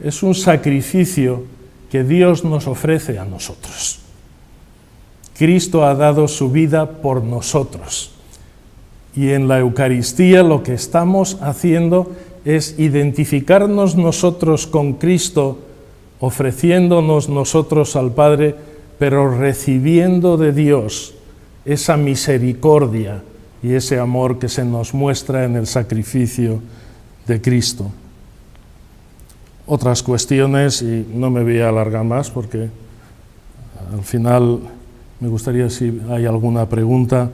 es un sacrificio que Dios nos ofrece a nosotros. Cristo ha dado su vida por nosotros. Y en la Eucaristía lo que estamos haciendo es identificarnos nosotros con Cristo, ofreciéndonos nosotros al Padre, pero recibiendo de Dios esa misericordia y ese amor que se nos muestra en el sacrificio de Cristo. Otras cuestiones, y no me voy a alargar más porque al final me gustaría si hay alguna pregunta.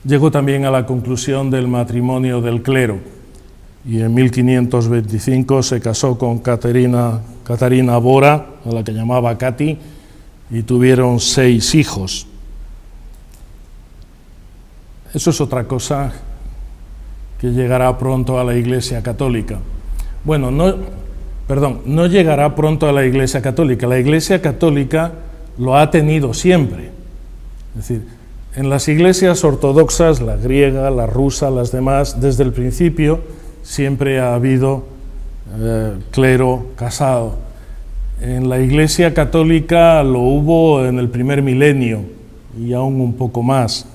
Llegó también a la conclusión del matrimonio del clero y en 1525 se casó con Catarina Bora, a la que llamaba Cati, y tuvieron 6 hijos. Eso es otra cosa que llegará pronto a la Iglesia Católica. Bueno, no llegará pronto a la Iglesia Católica. La Iglesia Católica lo ha tenido siempre. Es decir, en las iglesias ortodoxas, la griega, la rusa, las demás, desde el principio siempre ha habido clero casado. En la Iglesia Católica lo hubo en el primer milenio y aún un poco más.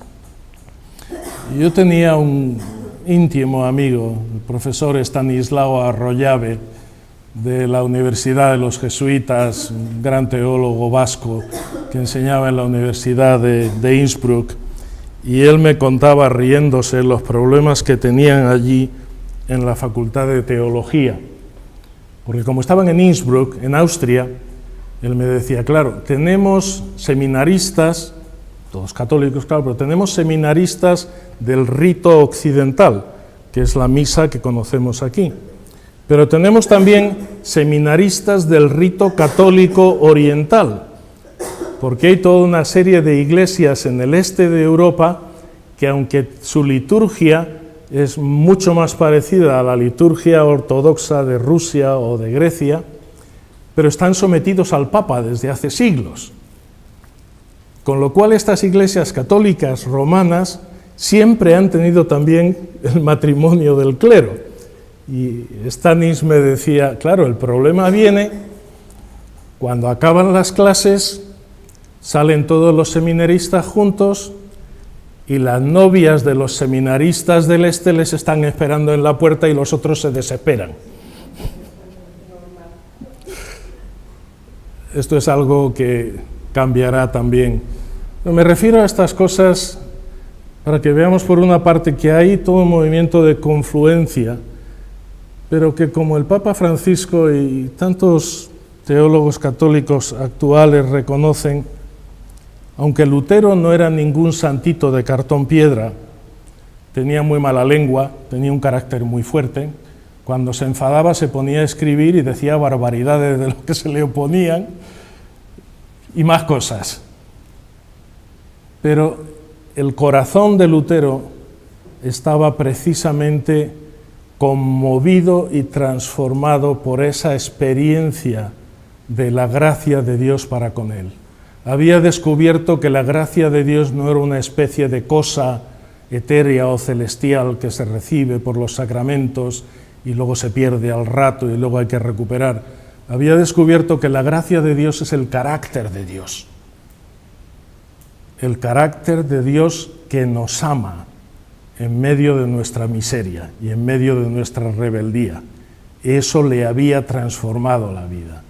Yo tenía un íntimo amigo, el profesor Estanislao Arroyave, de la Universidad de los Jesuitas, un gran teólogo vasco que enseñaba en la Universidad de Innsbruck, y él me contaba, riéndose, los problemas que tenían allí en la Facultad de Teología. Porque como estaban en Innsbruck, en Austria, él me decía, claro, tenemos seminaristas, todos católicos, claro, pero tenemos seminaristas del rito occidental, que es la misa que conocemos aquí. Pero tenemos también seminaristas del rito católico oriental, porque hay toda una serie de iglesias en el este de Europa que, aunque su liturgia es mucho más parecida a la liturgia ortodoxa de Rusia o de Grecia, pero están sometidos al Papa desde hace siglos. Con lo cual estas iglesias católicas romanas siempre han tenido también el matrimonio del clero. Y Stanis me decía, claro, el problema viene cuando acaban las clases, salen todos los seminaristas juntos y las novias de los seminaristas del este les están esperando en la puerta y los otros se desesperan. Esto es algo que cambiará también. Pero me refiero a estas cosas para que veamos por una parte que hay todo un movimiento de confluencia, pero que como el Papa Francisco y tantos teólogos católicos actuales reconocen, aunque Lutero no era ningún santito de cartón piedra, tenía muy mala lengua, tenía un carácter muy fuerte, cuando se enfadaba se ponía a escribir y decía barbaridades de lo que se le oponían y más cosas. Pero el corazón de Lutero estaba precisamente conmovido y transformado por esa experiencia de la gracia de Dios para con él. Había descubierto que la gracia de Dios no era una especie de cosa etérea o celestial que se recibe por los sacramentos y luego se pierde al rato y luego hay que recuperar. Había descubierto que la gracia de Dios es el carácter de Dios. El carácter de Dios que nos ama en medio de nuestra miseria y en medio de nuestra rebeldía. Eso le había transformado la vida.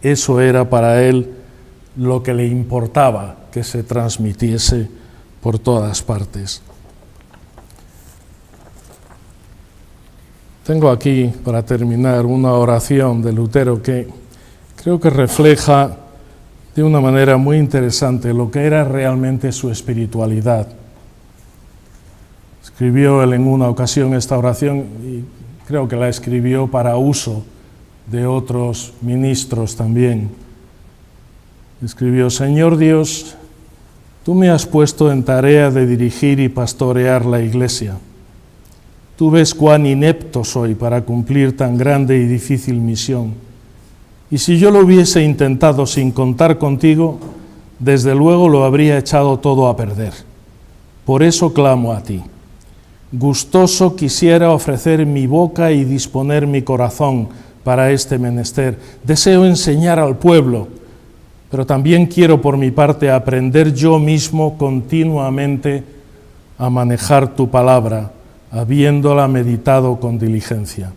Eso era para él lo que le importaba que se transmitiese por todas partes. Tengo aquí, para terminar, una oración de Lutero que creo que refleja de una manera muy interesante lo que era realmente su espiritualidad. Escribió él en una ocasión esta oración y creo que la escribió para uso de otros ministros también. Escribió: Señor Dios, tú me has puesto en tarea de dirigir y pastorear la Iglesia. Tú ves cuán inepto soy para cumplir tan grande y difícil misión. Y si yo lo hubiese intentado sin contar contigo, desde luego lo habría echado todo a perder. Por eso clamo a ti. Gustoso quisiera ofrecer mi boca y disponer mi corazón para este menester. Deseo enseñar al pueblo, pero también quiero por mi parte aprender yo mismo continuamente a manejar tu palabra, habiéndola meditado con diligencia.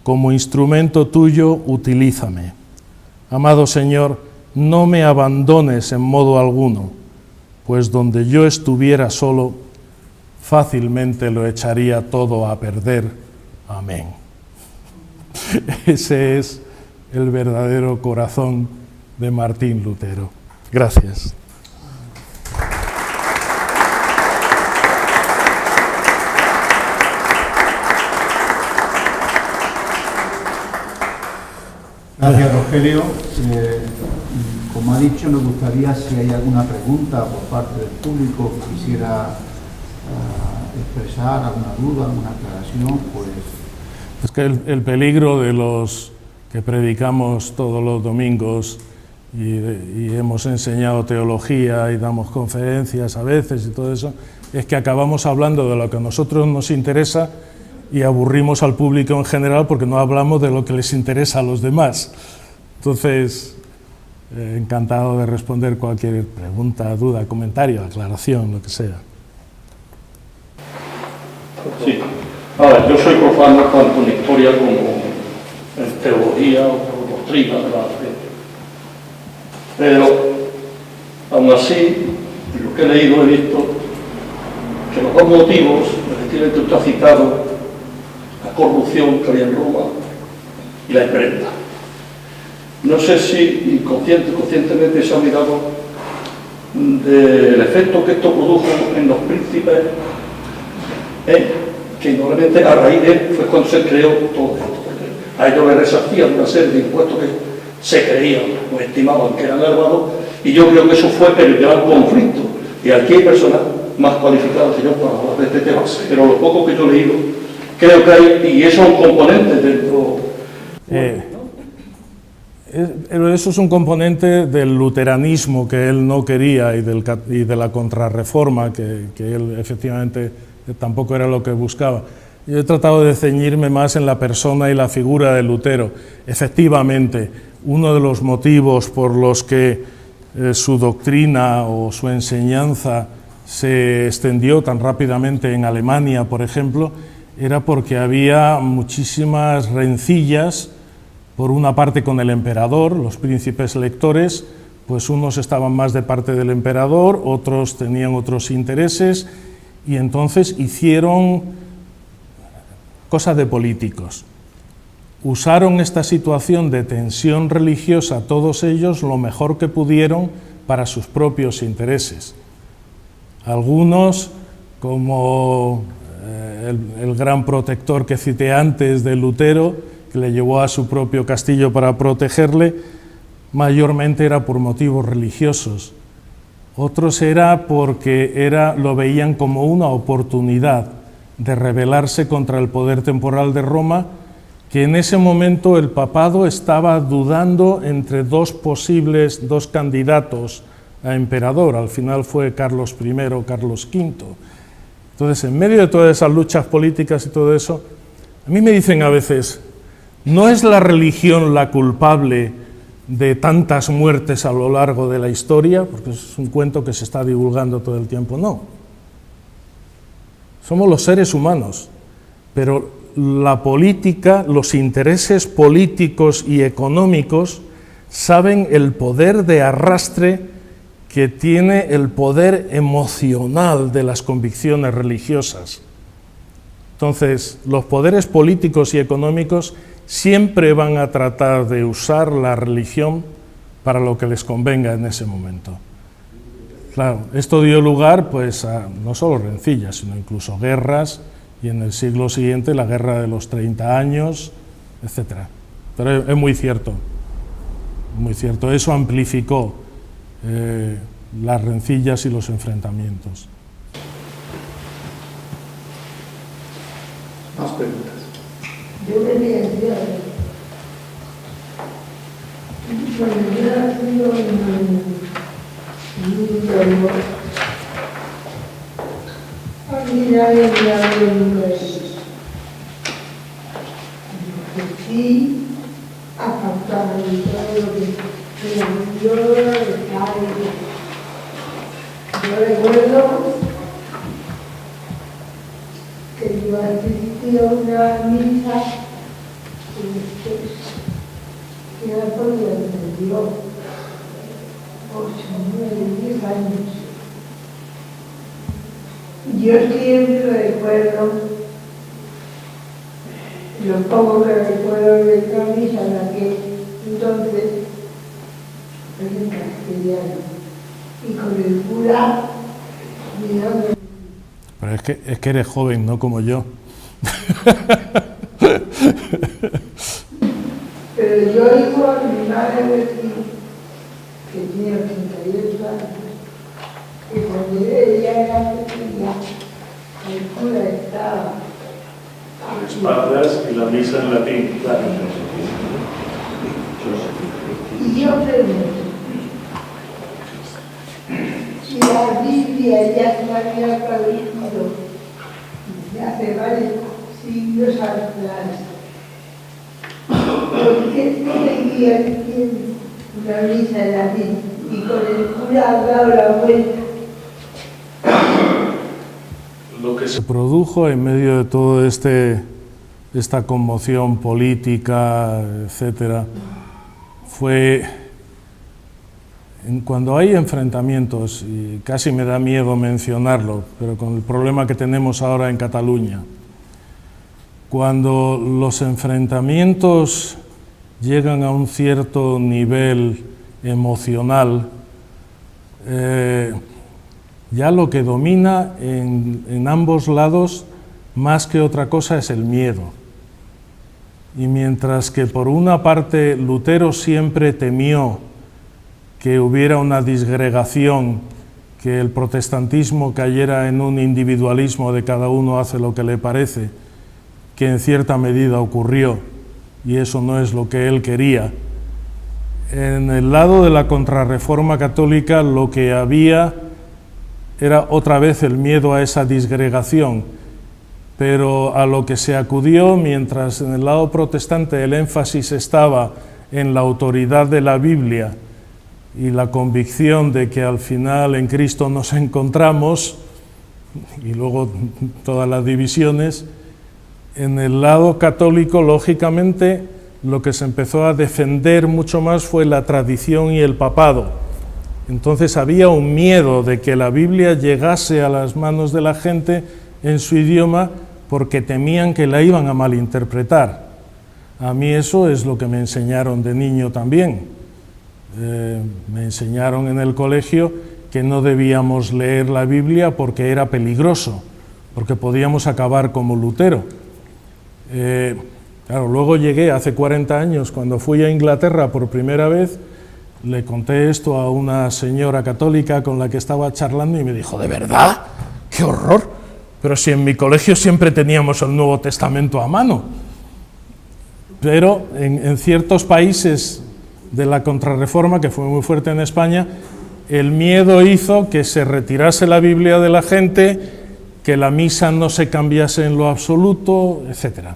Como instrumento tuyo, utilízame. Amado Señor, no me abandones en modo alguno, pues donde yo estuviera solo, fácilmente lo echaría todo a perder. Amén. Ese es el verdadero corazón de Martín Lutero. Gracias. Gracias, Rogelio. Como ha dicho, me gustaría, si hay alguna pregunta por parte del público que quisiera expresar alguna duda, alguna aclaración, pues Es que el peligro de los que predicamos todos los domingos y hemos enseñado teología y damos conferencias a veces y todo eso, es que acabamos hablando de lo que a nosotros nos interesa y aburrimos al público en general porque no hablamos de lo que les interesa a los demás. Entonces, encantado de responder cualquier pregunta, duda, comentario, aclaración, lo que sea. Sí. Ahora, yo soy profano tanto en historia como en teología o doctrina de la fe. Pero, aún así, lo que he leído he visto que los dos motivos, efectivamente usted ha citado la corrupción que había en Roma y la imprenta. No sé si conscientemente se ha olvidado del efecto que esto produjo en los príncipes, que normalmente a raíz de él fue cuando se creó todo esto. A ellos les resarcían una serie de impuestos que se creían o estimaban que eran elevados, y yo creo que eso fue el gran conflicto. Y aquí hay personas más cualificadas que yo para hablar de este tema, pero lo poco que yo he leído, creo que hay, y eso es un componente dentro. Eso es un componente del luteranismo que él no quería y de la contrarreforma que él efectivamente tampoco era lo que buscaba. Yo he tratado de ceñirme más en la persona y la figura de Lutero. Efectivamente, uno de los motivos por los que su doctrina o su enseñanza se extendió tan rápidamente en Alemania, por ejemplo, era porque había muchísimas rencillas, por una parte con el emperador, los príncipes electores, pues unos estaban más de parte del emperador, otros tenían otros intereses, y entonces hicieron cosas de políticos. Usaron esta situación de tensión religiosa, todos ellos, lo mejor que pudieron para sus propios intereses. Algunos, como el gran protector que cité antes de Lutero, que le llevó a su propio castillo para protegerle, mayormente era por motivos religiosos. Otros era porque lo veían como una oportunidad de rebelarse contra el poder temporal de Roma, que en ese momento el papado estaba dudando entre dos candidatos a emperador. Al final fue Carlos I o Carlos V. Entonces, en medio de todas esas luchas políticas y todo eso, a mí me dicen a veces, ¿no es la religión la culpable de tantas muertes a lo largo de la historia? Porque es un cuento que se está divulgando todo el tiempo. No. Somos los seres humanos, pero la política, los intereses políticos y económicos saben el poder de arrastre que tiene el poder emocional de las convicciones religiosas. Entonces, los poderes políticos y económicos siempre van a tratar de usar la religión para lo que les convenga en ese momento. Claro, esto dio lugar pues, a no solo rencillas, sino incluso guerras, y en el siglo siguiente la guerra de los 30 años, etc. Pero es muy cierto, eso amplificó las rencillas y los enfrentamientos. Más preguntas. Yo quería decir, cuando yo nací en un pueblo, a mí nadie me habló nunca de eso. Porque sí, apartaba de todo lo que yo estaba. Yo recuerdo que yo asistí a una misa que era por lo que dio 8, 9, 10 años. Yo siempre recuerdo, lo poco que recuerdo de esta misa, la que entonces es en castellano, y con el cura mirando. Pero es que eres joven, no como yo. Pero yo digo a mi madre decir que tenía 88 años, que cuando ella era pequeña, el cura estaba espaldas y la misa en latín. Claro. Y yo pregunto, si la Biblia ya se había traducido de hace varios siglos atrás, ¿por qué seguían una misa en latín y con el cura ha dado la vuelta? Lo que se produjo en medio de todo esta conmoción política, etcétera, fue cuando hay enfrentamientos, y casi me da miedo mencionarlo, pero con el problema que tenemos ahora en Cataluña, cuando los enfrentamientos llegan a un cierto nivel emocional, ya lo que domina en ambos lados, más que otra cosa, es el miedo. Y mientras que por una parte Lutero siempre temió que hubiera una disgregación, que el protestantismo cayera en un individualismo de cada uno hace lo que le parece, que en cierta medida ocurrió, y eso no es lo que él quería. En el lado de la contrarreforma católica lo que había era otra vez el miedo a esa disgregación, pero a lo que se acudió, mientras en el lado protestante el énfasis estaba en la autoridad de la Biblia y la convicción de que al final en Cristo nos encontramos, y luego todas las divisiones, en el lado católico, lógicamente, lo que se empezó a defender mucho más fue la tradición y el papado. Entonces había un miedo de que la Biblia llegase a las manos de la gente en su idioma porque temían que la iban a malinterpretar. A mí eso es lo que me enseñaron de niño también. Me enseñaron en el colegio que no debíamos leer la Biblia porque era peligroso, porque podíamos acabar como Lutero. Claro, luego llegué hace 40 años, cuando fui a Inglaterra por primera vez, le conté esto a una señora católica con la que estaba charlando y me dijo, ¿de verdad? ¡Qué horror! Pero si en mi colegio siempre teníamos el Nuevo Testamento a mano. Pero en ciertos países de la Contrarreforma, que fue muy fuerte en España, el miedo hizo que se retirase la Biblia de la gente, que la misa no se cambiase en lo absoluto, etc.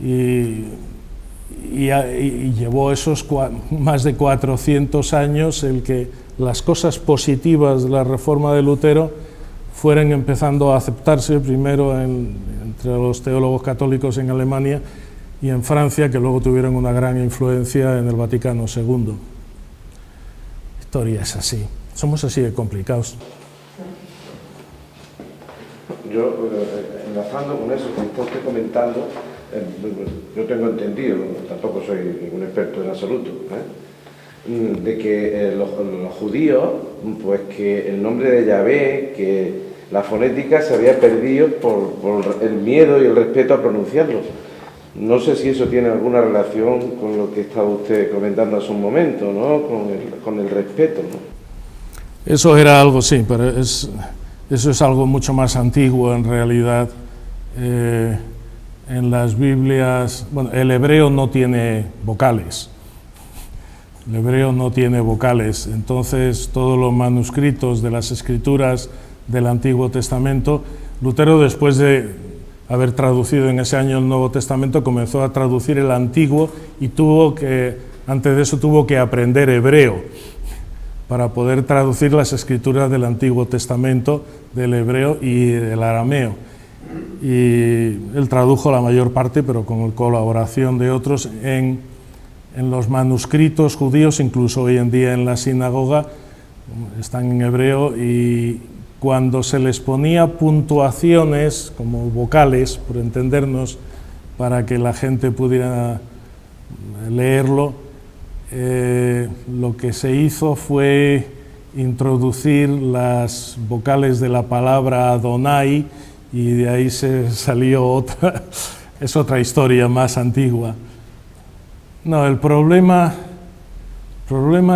Y llevó esos más de 400 años el que las cosas positivas de la Reforma de Lutero fueran empezando a aceptarse primero entre los teólogos católicos en Alemania y en Francia, que luego tuvieron una gran influencia en el Vaticano II. La historia es así, somos así de complicados. Yo, enlazando con eso que está usted comentando, yo tengo entendido, tampoco soy ningún experto en absoluto, de que los judíos, pues que el nombre de Yahvé, que la fonética se había perdido por el miedo y el respeto a pronunciarlo. No sé si eso tiene alguna relación con lo que estaba usted comentando hace un momento, ¿no? Con el respeto, ¿no? Eso era algo, sí, pero eso es algo mucho más antiguo en realidad. En las Biblias, bueno, el hebreo no tiene vocales. El hebreo no tiene vocales, entonces todos los manuscritos de las escrituras del Antiguo Testamento, Lutero, después de haber traducido en ese año el Nuevo Testamento, comenzó a traducir el Antiguo y antes de eso tuvo que aprender hebreo para poder traducir las escrituras del Antiguo Testamento, del hebreo y del arameo. Y él tradujo la mayor parte, pero con colaboración de otros, en los manuscritos judíos, incluso hoy en día en la sinagoga, están en hebreo, y cuando se les ponía puntuaciones, como vocales, por entendernos, para que la gente pudiera leerlo, lo que se hizo fue introducir las vocales de la palabra Adonai, y de ahí se salió es otra historia más antigua. No, el problema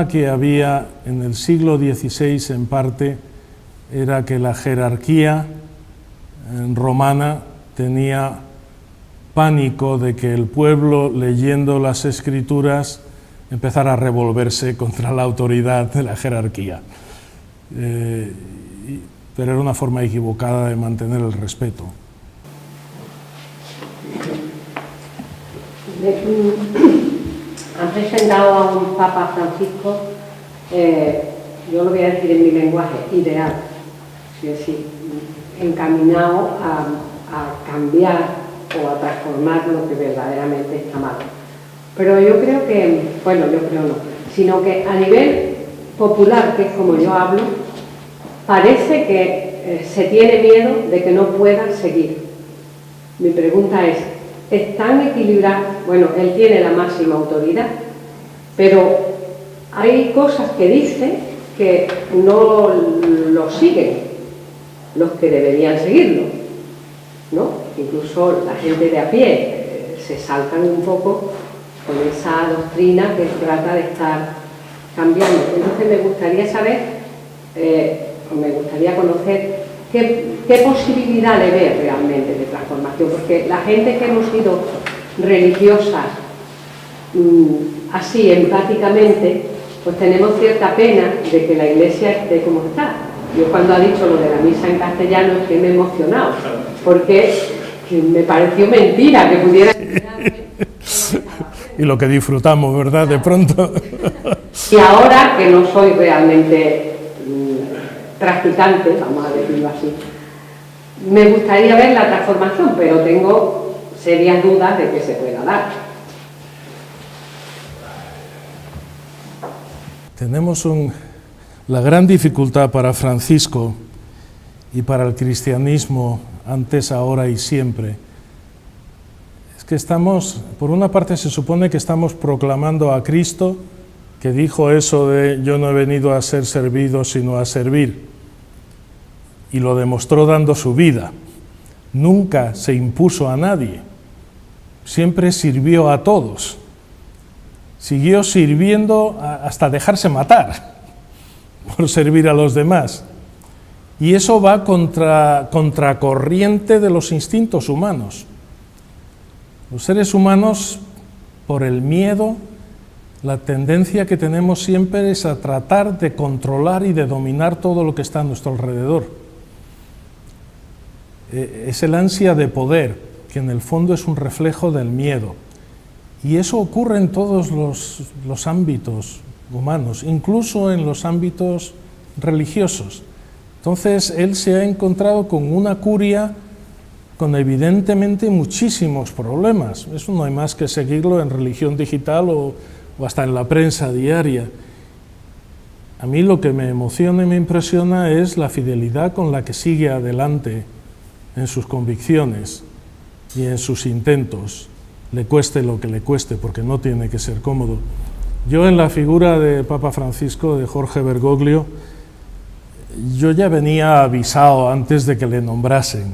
que había en el siglo XVI en parte era que la jerarquía romana tenía pánico de que el pueblo, leyendo las Escrituras, empezara a revolverse contra la autoridad de la jerarquía. Pero era una forma equivocada de mantener el respeto. Han presentado a un Papa Francisco, yo lo voy a decir en mi lenguaje, ideal, es decir, encaminado a cambiar o a transformar lo que verdaderamente está mal. Pero yo creo que, bueno, yo creo no, sino que a nivel popular, que es como yo hablo, parece que se tiene miedo de que no pueda seguir. Mi pregunta es tan equilibrado, bueno, él tiene la máxima autoridad, pero hay cosas que dice que no lo siguen los que deberían seguirlo, ¿no? Incluso la gente de a pie se saltan un poco con esa doctrina que trata de estar cambiando. Entonces me gustaría saber, me gustaría conocer qué posibilidad le ve realmente de transformación, porque la gente que hemos sido religiosas así empáticamente, pues tenemos cierta pena de que la Iglesia esté como está. Yo cuando ha dicho lo de la misa en castellano es que me he emocionado, porque me pareció mentira que pudiera... Y lo que disfrutamos, ¿verdad?, de pronto. Y ahora que no soy realmente practicante, vamos a decirlo así, me gustaría ver la transformación, pero tengo serias dudas de que se pueda dar. Tenemos la gran dificultad para Francisco y para el cristianismo antes, ahora y siempre. Es que estamos, por una parte se supone que estamos proclamando a Cristo, que dijo eso de yo no he venido a ser servido sino a servir, y lo demostró dando su vida. Nunca se impuso a nadie, siempre sirvió a todos. Siguió sirviendo hasta dejarse matar por servir a los demás. Y eso va contracorriente de los instintos humanos. Los seres humanos, por el miedo, la tendencia que tenemos siempre es a tratar de controlar y de dominar todo lo que está a nuestro alrededor. Es el ansia de poder, que en el fondo es un reflejo del miedo. Y eso ocurre en todos los ámbitos humanos, incluso en los ámbitos religiosos. Entonces, él se ha encontrado con una curia con evidentemente muchísimos problemas. Eso no hay más que seguirlo en Religión Digital o hasta en la prensa diaria. A mí lo que me emociona y me impresiona es la fidelidad con la que sigue adelante en sus convicciones y en sus intentos, le cueste lo que le cueste, porque no tiene que ser cómodo. Yo en la figura de Papa Francisco, de Jorge Bergoglio, yo ya venía avisado antes de que le nombrasen,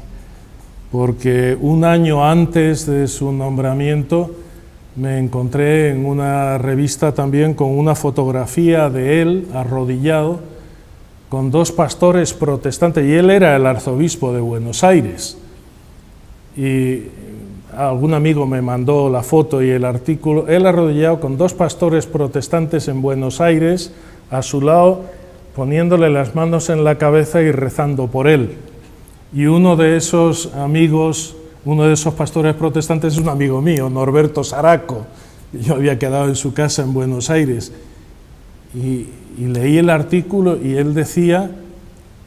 porque un año antes de su nombramiento me encontré en una revista también con una fotografía de él arrodillado con dos pastores protestantes, y él era el arzobispo de Buenos Aires. Y algún amigo me mandó la foto y el artículo, él arrodillado con dos pastores protestantes en Buenos Aires, a su lado, poniéndole las manos en la cabeza y rezando por él. Y uno de esos amigos, uno de esos pastores protestantes es un amigo mío, Norberto Saraco. Yo había quedado en su casa en Buenos Aires. Y leí el artículo y él decía,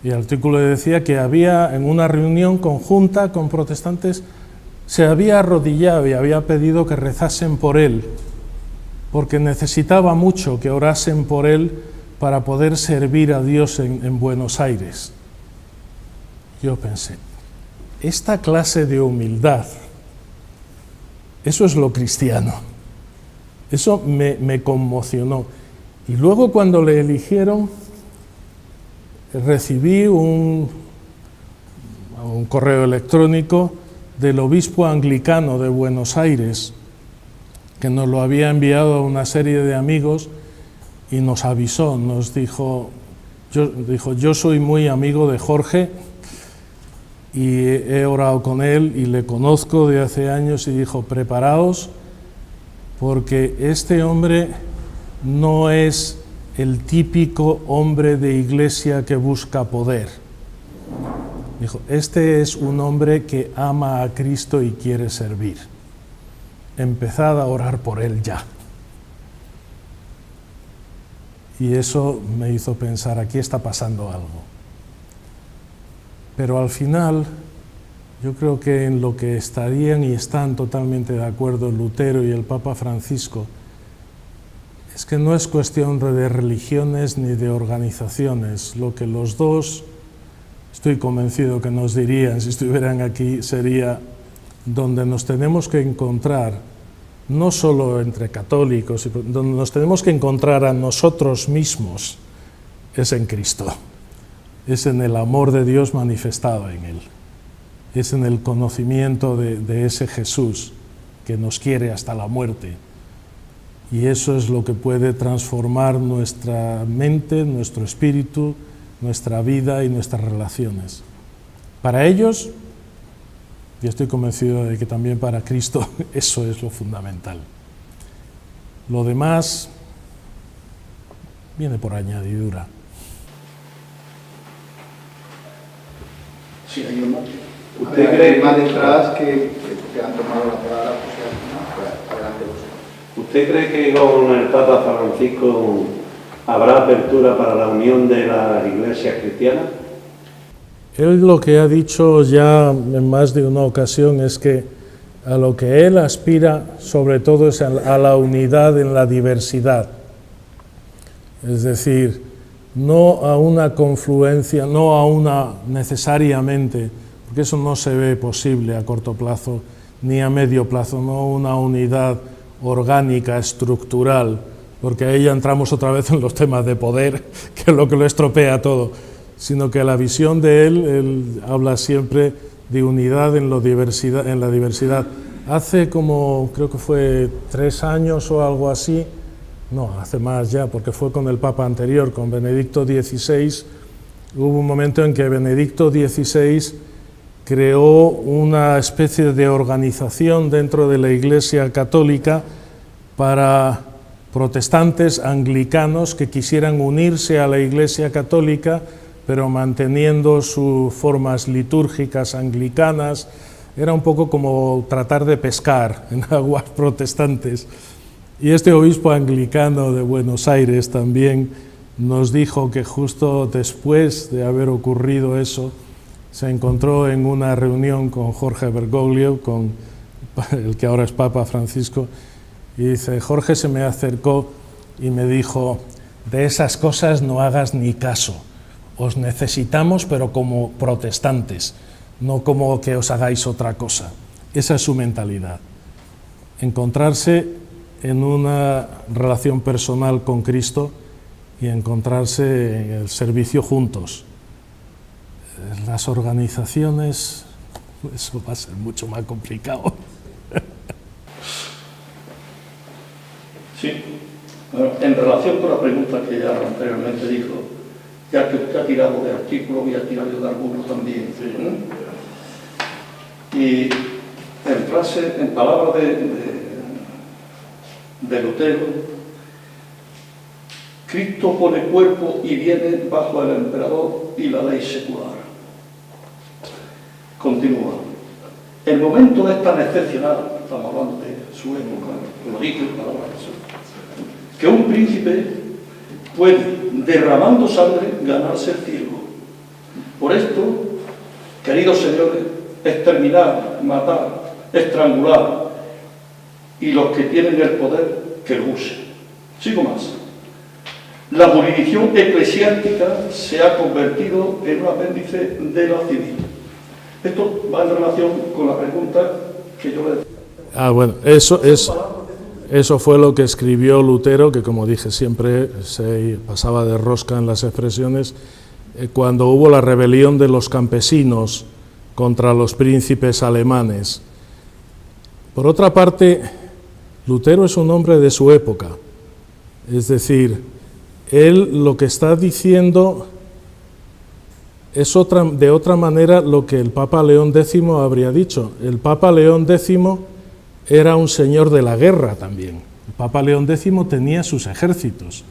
y el artículo decía que había en una reunión conjunta con protestantes, se había arrodillado y había pedido que rezasen por él, porque necesitaba mucho que orasen por él para poder servir a Dios en Buenos Aires. Yo pensé, esta clase de humildad, eso es lo cristiano. Eso me conmocionó. Y luego cuando le eligieron, recibí un correo electrónico del obispo anglicano de Buenos Aires, que nos lo había enviado a una serie de amigos y nos avisó, nos dijo, yo soy muy amigo de Jorge y he orado con él y le conozco de hace años y dijo, preparaos, porque este hombre no es el típico hombre de iglesia que busca poder. Dijo, este es un hombre que ama a Cristo y quiere servir. Empezad a orar por él ya. Y eso me hizo pensar, aquí está pasando algo. Pero al final, yo creo que en lo que estarían y están totalmente de acuerdo Lutero y el Papa Francisco, es que no es cuestión de religiones ni de organizaciones. Lo que los dos, estoy convencido que nos dirían si estuvieran aquí, sería donde nos tenemos que encontrar, no solo entre católicos, donde nos tenemos que encontrar a nosotros mismos, es en Cristo. Es en el amor de Dios manifestado en Él. Es en el conocimiento de ese Jesús que nos quiere hasta la muerte. Y eso es lo que puede transformar nuestra mente, nuestro espíritu, nuestra vida y nuestras relaciones. Para ellos, y estoy convencido de que también para Cristo, eso es lo fundamental. Lo demás viene por añadidura. Sí, hay una. ¿Usted cree más detrás que han tomado la palabra? Adelante vos. ¿Usted cree que con el Papa Francisco habrá apertura para la unión de las iglesias cristianas? Él lo que ha dicho ya en más de una ocasión es que a lo que él aspira sobre todo es a la unidad en la diversidad. Es decir, no a una confluencia, no a una necesariamente, porque eso no se ve posible a corto plazo ni a medio plazo, no una unidad orgánica, estructural, porque ahí ya entramos otra vez en los temas de poder, que es lo que lo estropea todo, sino que la visión de él habla siempre de unidad en la diversidad. Hace como, creo que fue 3 años o algo así, no, hace más ya, porque fue con el Papa anterior, con Benedicto XVI, hubo un momento en que Benedicto XVI creó una especie de organización dentro de la Iglesia Católica para protestantes anglicanos que quisieran unirse a la Iglesia Católica, pero manteniendo sus formas litúrgicas anglicanas. Era un poco como tratar de pescar en aguas protestantes. Y este obispo anglicano de Buenos Aires también nos dijo que justo después de haber ocurrido eso, se encontró en una reunión con Jorge Bergoglio, con el que ahora es Papa Francisco, y dice, Jorge se me acercó y me dijo, de esas cosas no hagas ni caso, os necesitamos pero como protestantes, no como que os hagáis otra cosa. Esa es su mentalidad, encontrarse en una relación personal con Cristo y encontrarse en el servicio juntos. Las organizaciones, eso va a ser mucho más complicado. Sí, bueno, en relación con la pregunta que ya anteriormente dijo, ya que usted ha tirado de artículos, voy a tirar yo de algunos también. ¿Sí? Y en palabras de Lutero, Cristo pone cuerpo y viene bajo el emperador y la ley secular. Continúa. El momento es tan excepcional, estamos hablando de su época, lo dice palabras, que un príncipe puede, derramando sangre, ganarse el cielo. Por esto, queridos señores, exterminar, matar, estrangular, y los que tienen el poder, que lo usen. Sigo más. La jurisdicción eclesiástica se ha convertido en un apéndice de la civil. Esto va en relación con la pregunta que yo le decía. Bueno, eso fue lo que escribió Lutero, que como dije siempre se pasaba de rosca en las expresiones, cuando hubo la rebelión de los campesinos contra los príncipes alemanes. Por otra parte, Lutero es un hombre de su época, es decir, él lo que está diciendo es de otra manera lo que el Papa León X habría dicho. El Papa León X era un señor de la guerra también. El Papa León X tenía sus ejércitos.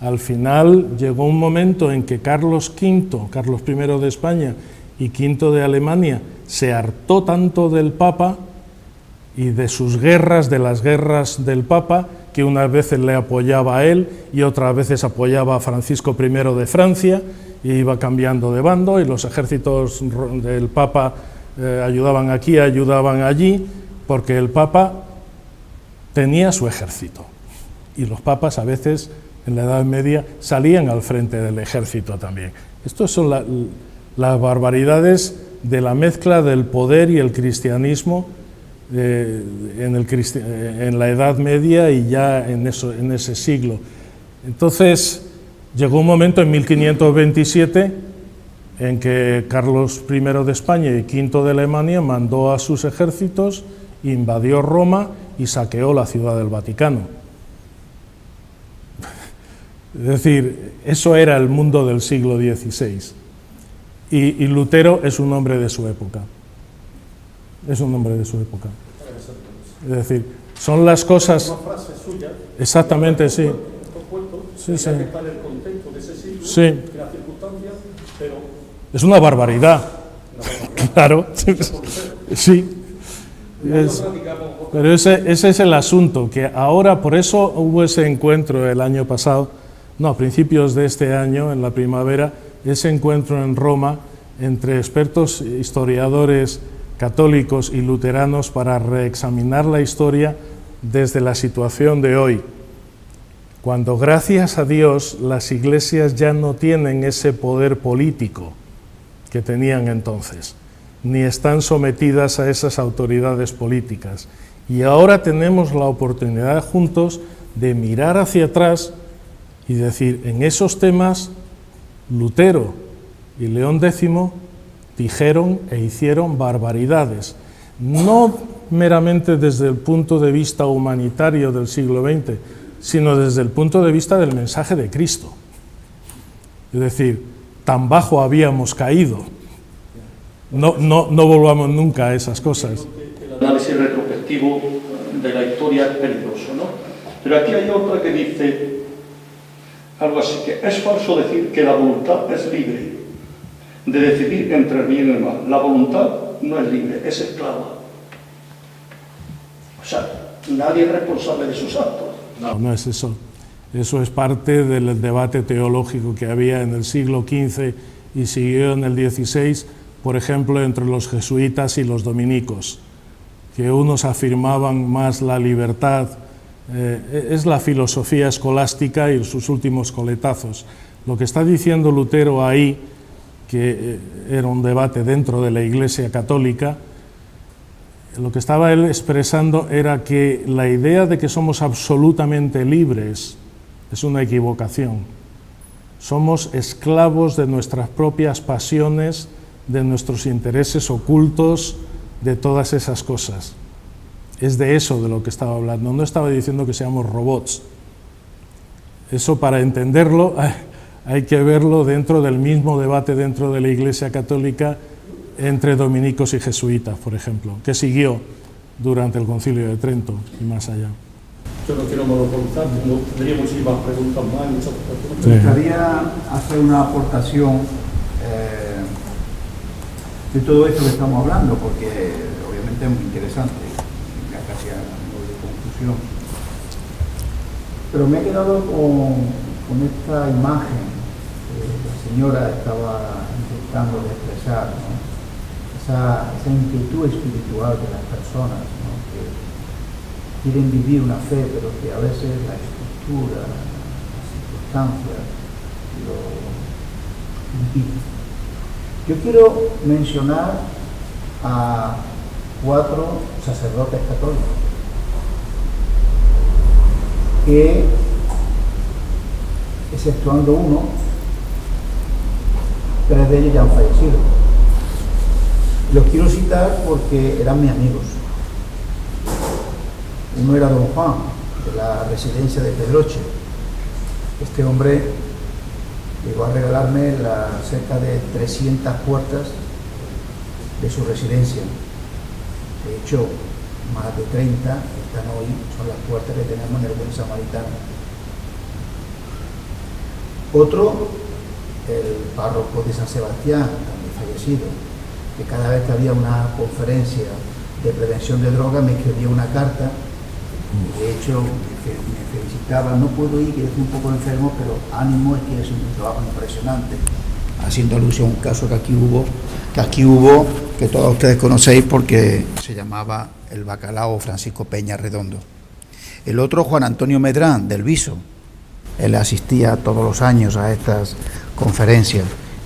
Al final llegó un momento en que Carlos I de España y V de Alemania, se hartó tanto del Papa y de sus guerras, de las guerras del Papa, que unas veces le apoyaba a él y otras veces apoyaba a Francisco I de Francia, y iba cambiando de bando, y los ejércitos del Papa ayudaban aquí, ayudaban allí, porque el Papa tenía su ejército. Y los papas a veces, en la Edad Media, salían al frente del ejército también. Estas son las barbaridades de la mezcla del poder y el cristianismo en la Edad Media y ya en ese siglo. Entonces, llegó un momento en 1527 en que Carlos I de España y V de Alemania mandó a sus ejércitos, invadió Roma y saqueó la ciudad del Vaticano. Es decir, eso era el mundo del siglo XVI. Y Lutero es un hombre de su época. Es un hombre de su época. Es decir, son las cosas... Una frase suya. Exactamente, sí. Sí, sí. Sí. Es una barbaridad. Claro. Sí. Pero ese es el asunto, que ahora, por eso hubo ese encuentro el año pasado, no, a principios de este año, en la primavera, ese encuentro en Roma entre expertos historiadores católicos y luteranos para reexaminar la historia desde la situación de hoy, cuando gracias a Dios las iglesias ya no tienen ese poder político que tenían entonces, ni están sometidas a esas autoridades políticas. Y ahora tenemos la oportunidad juntos de mirar hacia atrás y decir, en esos temas, Lutero y León X dijeron e hicieron barbaridades, no meramente desde el punto de vista humanitario del siglo XX, sino desde el punto de vista del mensaje de Cristo. Es decir, tan bajo habíamos caído. No volvamos nunca a esas cosas. El análisis retrospectivo de la historia es peligroso, ¿no? Pero aquí hay otra que dice algo así, que es falso decir que la voluntad es libre de decidir entre el bien y el mal. La voluntad no es libre, es esclava. O sea, nadie es responsable de sus actos. No es eso. Eso es parte del debate teológico que había en el siglo XV y siguió en el XVI, por ejemplo, entre los jesuitas y los dominicos, que unos afirmaban más la libertad, es la filosofía escolástica y sus últimos coletazos. Lo que está diciendo Lutero ahí, que era un debate dentro de la Iglesia Católica, lo que estaba él expresando era que la idea de que somos absolutamente libres es una equivocación. Somos esclavos de nuestras propias pasiones, de nuestros intereses ocultos, de todas esas cosas. Es de eso de lo que estaba hablando. No estaba diciendo que seamos robots. Eso, para entenderlo, hay que verlo dentro del mismo debate dentro de la Iglesia Católica entre dominicos y jesuitas, por ejemplo, que siguió durante el Concilio de Trento y más allá. Yo no quiero monopolizar, tendría muchísimas preguntas más. Me gustaría hacer una aportación de todo esto que estamos hablando, porque obviamente es muy interesante, ya casi a modo de conclusión. Pero me he quedado con esta imagen que la señora estaba intentando de expresar, ¿no? Esa inquietud espiritual de las personas, ¿no? Que quieren vivir una fe, pero que a veces la estructura, las circunstancias lo impiden. Yo quiero mencionar a 4 sacerdotes católicos que, exceptuando uno, 3 de ellos ya han fallecido. Los quiero citar porque eran mis amigos. Uno era don Juan, de la residencia de Pedroche. Este hombre llegó a regalarme cerca de 300 puertas de su residencia. De hecho, más de 30 están hoy, son las puertas que tenemos en el Buen Samaritano. Otro, el párroco de San Sebastián, también fallecido, que cada vez que había una conferencia de prevención de drogas me escribía una carta y de hecho me felicitaba. No puedo ir, que estoy un poco enfermo, pero ánimo, es que es un trabajo impresionante, haciendo alusión a un caso que aquí hubo, que todos ustedes conocéis porque se llamaba el Bacalao Francisco Peña Redondo. El otro, Juan Antonio Medrán, del Viso, él asistía todos los años a estas conferencias.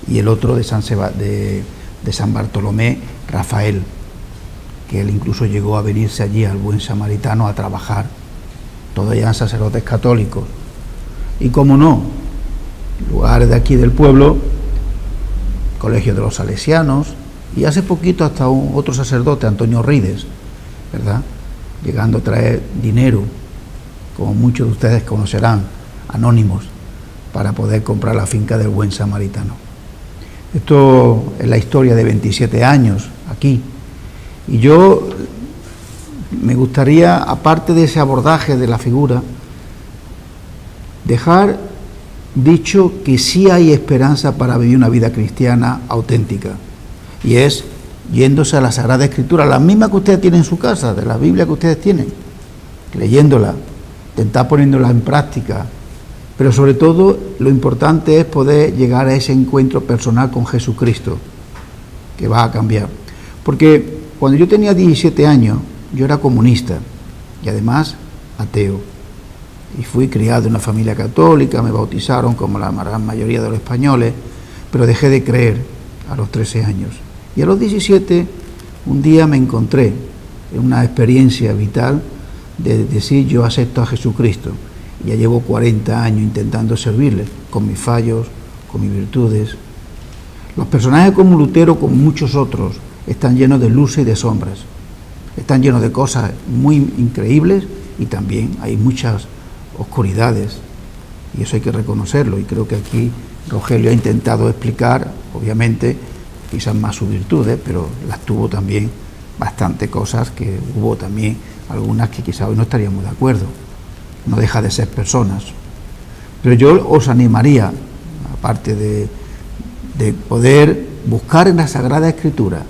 Y el otro de San Bartolomé, Rafael, que él incluso llegó a venirse allí al Buen Samaritano a trabajar. Todos eran sacerdotes católicos. Y como no, lugares de aquí del pueblo, Colegio de los Salesianos, y hace poquito hasta otro sacerdote, Antonio Rides, ¿verdad?, llegando a traer dinero, como muchos de ustedes conocerán, anónimos, para poder comprar la finca del Buen Samaritano. Esto es la historia de 27 años aquí. Y yo me gustaría, aparte de ese abordaje de la figura, dejar dicho que sí hay esperanza para vivir una vida cristiana auténtica, y es yéndose a la Sagrada Escritura, la misma que ustedes tienen en su casa, de la Biblia que ustedes tienen, leyéndola, intentar poniéndola en práctica, pero sobre todo lo importante es poder llegar a ese encuentro personal con Jesucristo, que va a cambiar. Porque cuando yo tenía 17 años, yo era comunista y además ateo. Y fui criado en una familia católica, me bautizaron como la gran mayoría de los españoles, pero dejé de creer a los 13 años. Y a los 17, un día me encontré en una experiencia vital de decir: yo acepto a Jesucristo. Ya llevo 40 años intentando servirle, con mis fallos, con mis virtudes. Los personajes como Lutero, como muchos otros, están llenos de luces y de sombras. Están llenos de cosas muy increíbles y también hay muchas oscuridades. Y eso hay que reconocerlo. Y creo que aquí Rogelio ha intentado explicar, obviamente, quizás más sus virtudes, pero las tuvo también bastante cosas que hubo también algunas que quizás hoy no estaríamos de acuerdo. No deja de ser personas. Pero yo os animaría, aparte de poder buscar en la Sagrada Escritura,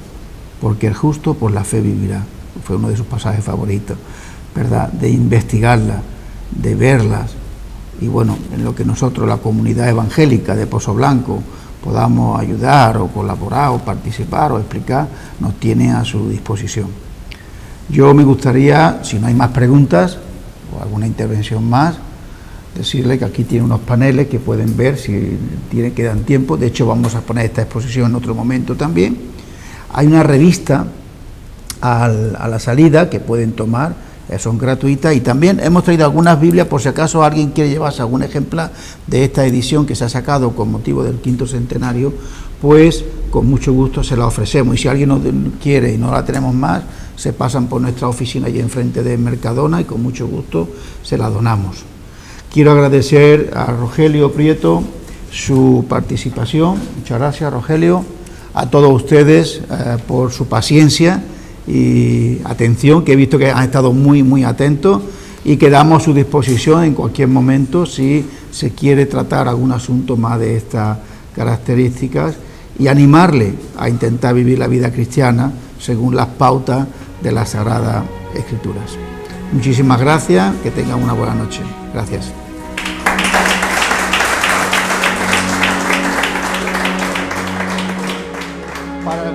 porque el justo por la fe vivirá. Fue uno de sus pasajes favoritos, ¿verdad? De investigarlas, de verlas, y bueno, en lo que nosotros, la comunidad evangélica de Pozo Blanco, podamos ayudar o colaborar o participar o explicar, nos tiene a su disposición. Yo me gustaría, si no hay más preguntas o alguna intervención más, decirle que aquí tiene unos paneles que pueden ver si quedan tiempo. De hecho, vamos a poner esta exposición en otro momento también. Hay una revista a la salida que pueden tomar, son gratuitas, y también hemos traído algunas Biblias por si acaso alguien quiere llevarse algún ejemplar de esta edición que se ha sacado con motivo del 5º centenario, pues con mucho gusto se la ofrecemos. Y si alguien no quiere y no la tenemos más, se pasan por nuestra oficina allí enfrente de Mercadona y con mucho gusto se la donamos. Quiero agradecer a Rogelio Prieto su participación. Muchas gracias, Rogelio. A todos ustedes por su paciencia y atención, que he visto que han estado muy, muy atentos, y quedamos a su disposición en cualquier momento si se quiere tratar algún asunto más de estas características, y animarle a intentar vivir la vida cristiana según las pautas de las Sagradas Escrituras. Muchísimas gracias, que tengan una buena noche. Gracias. Para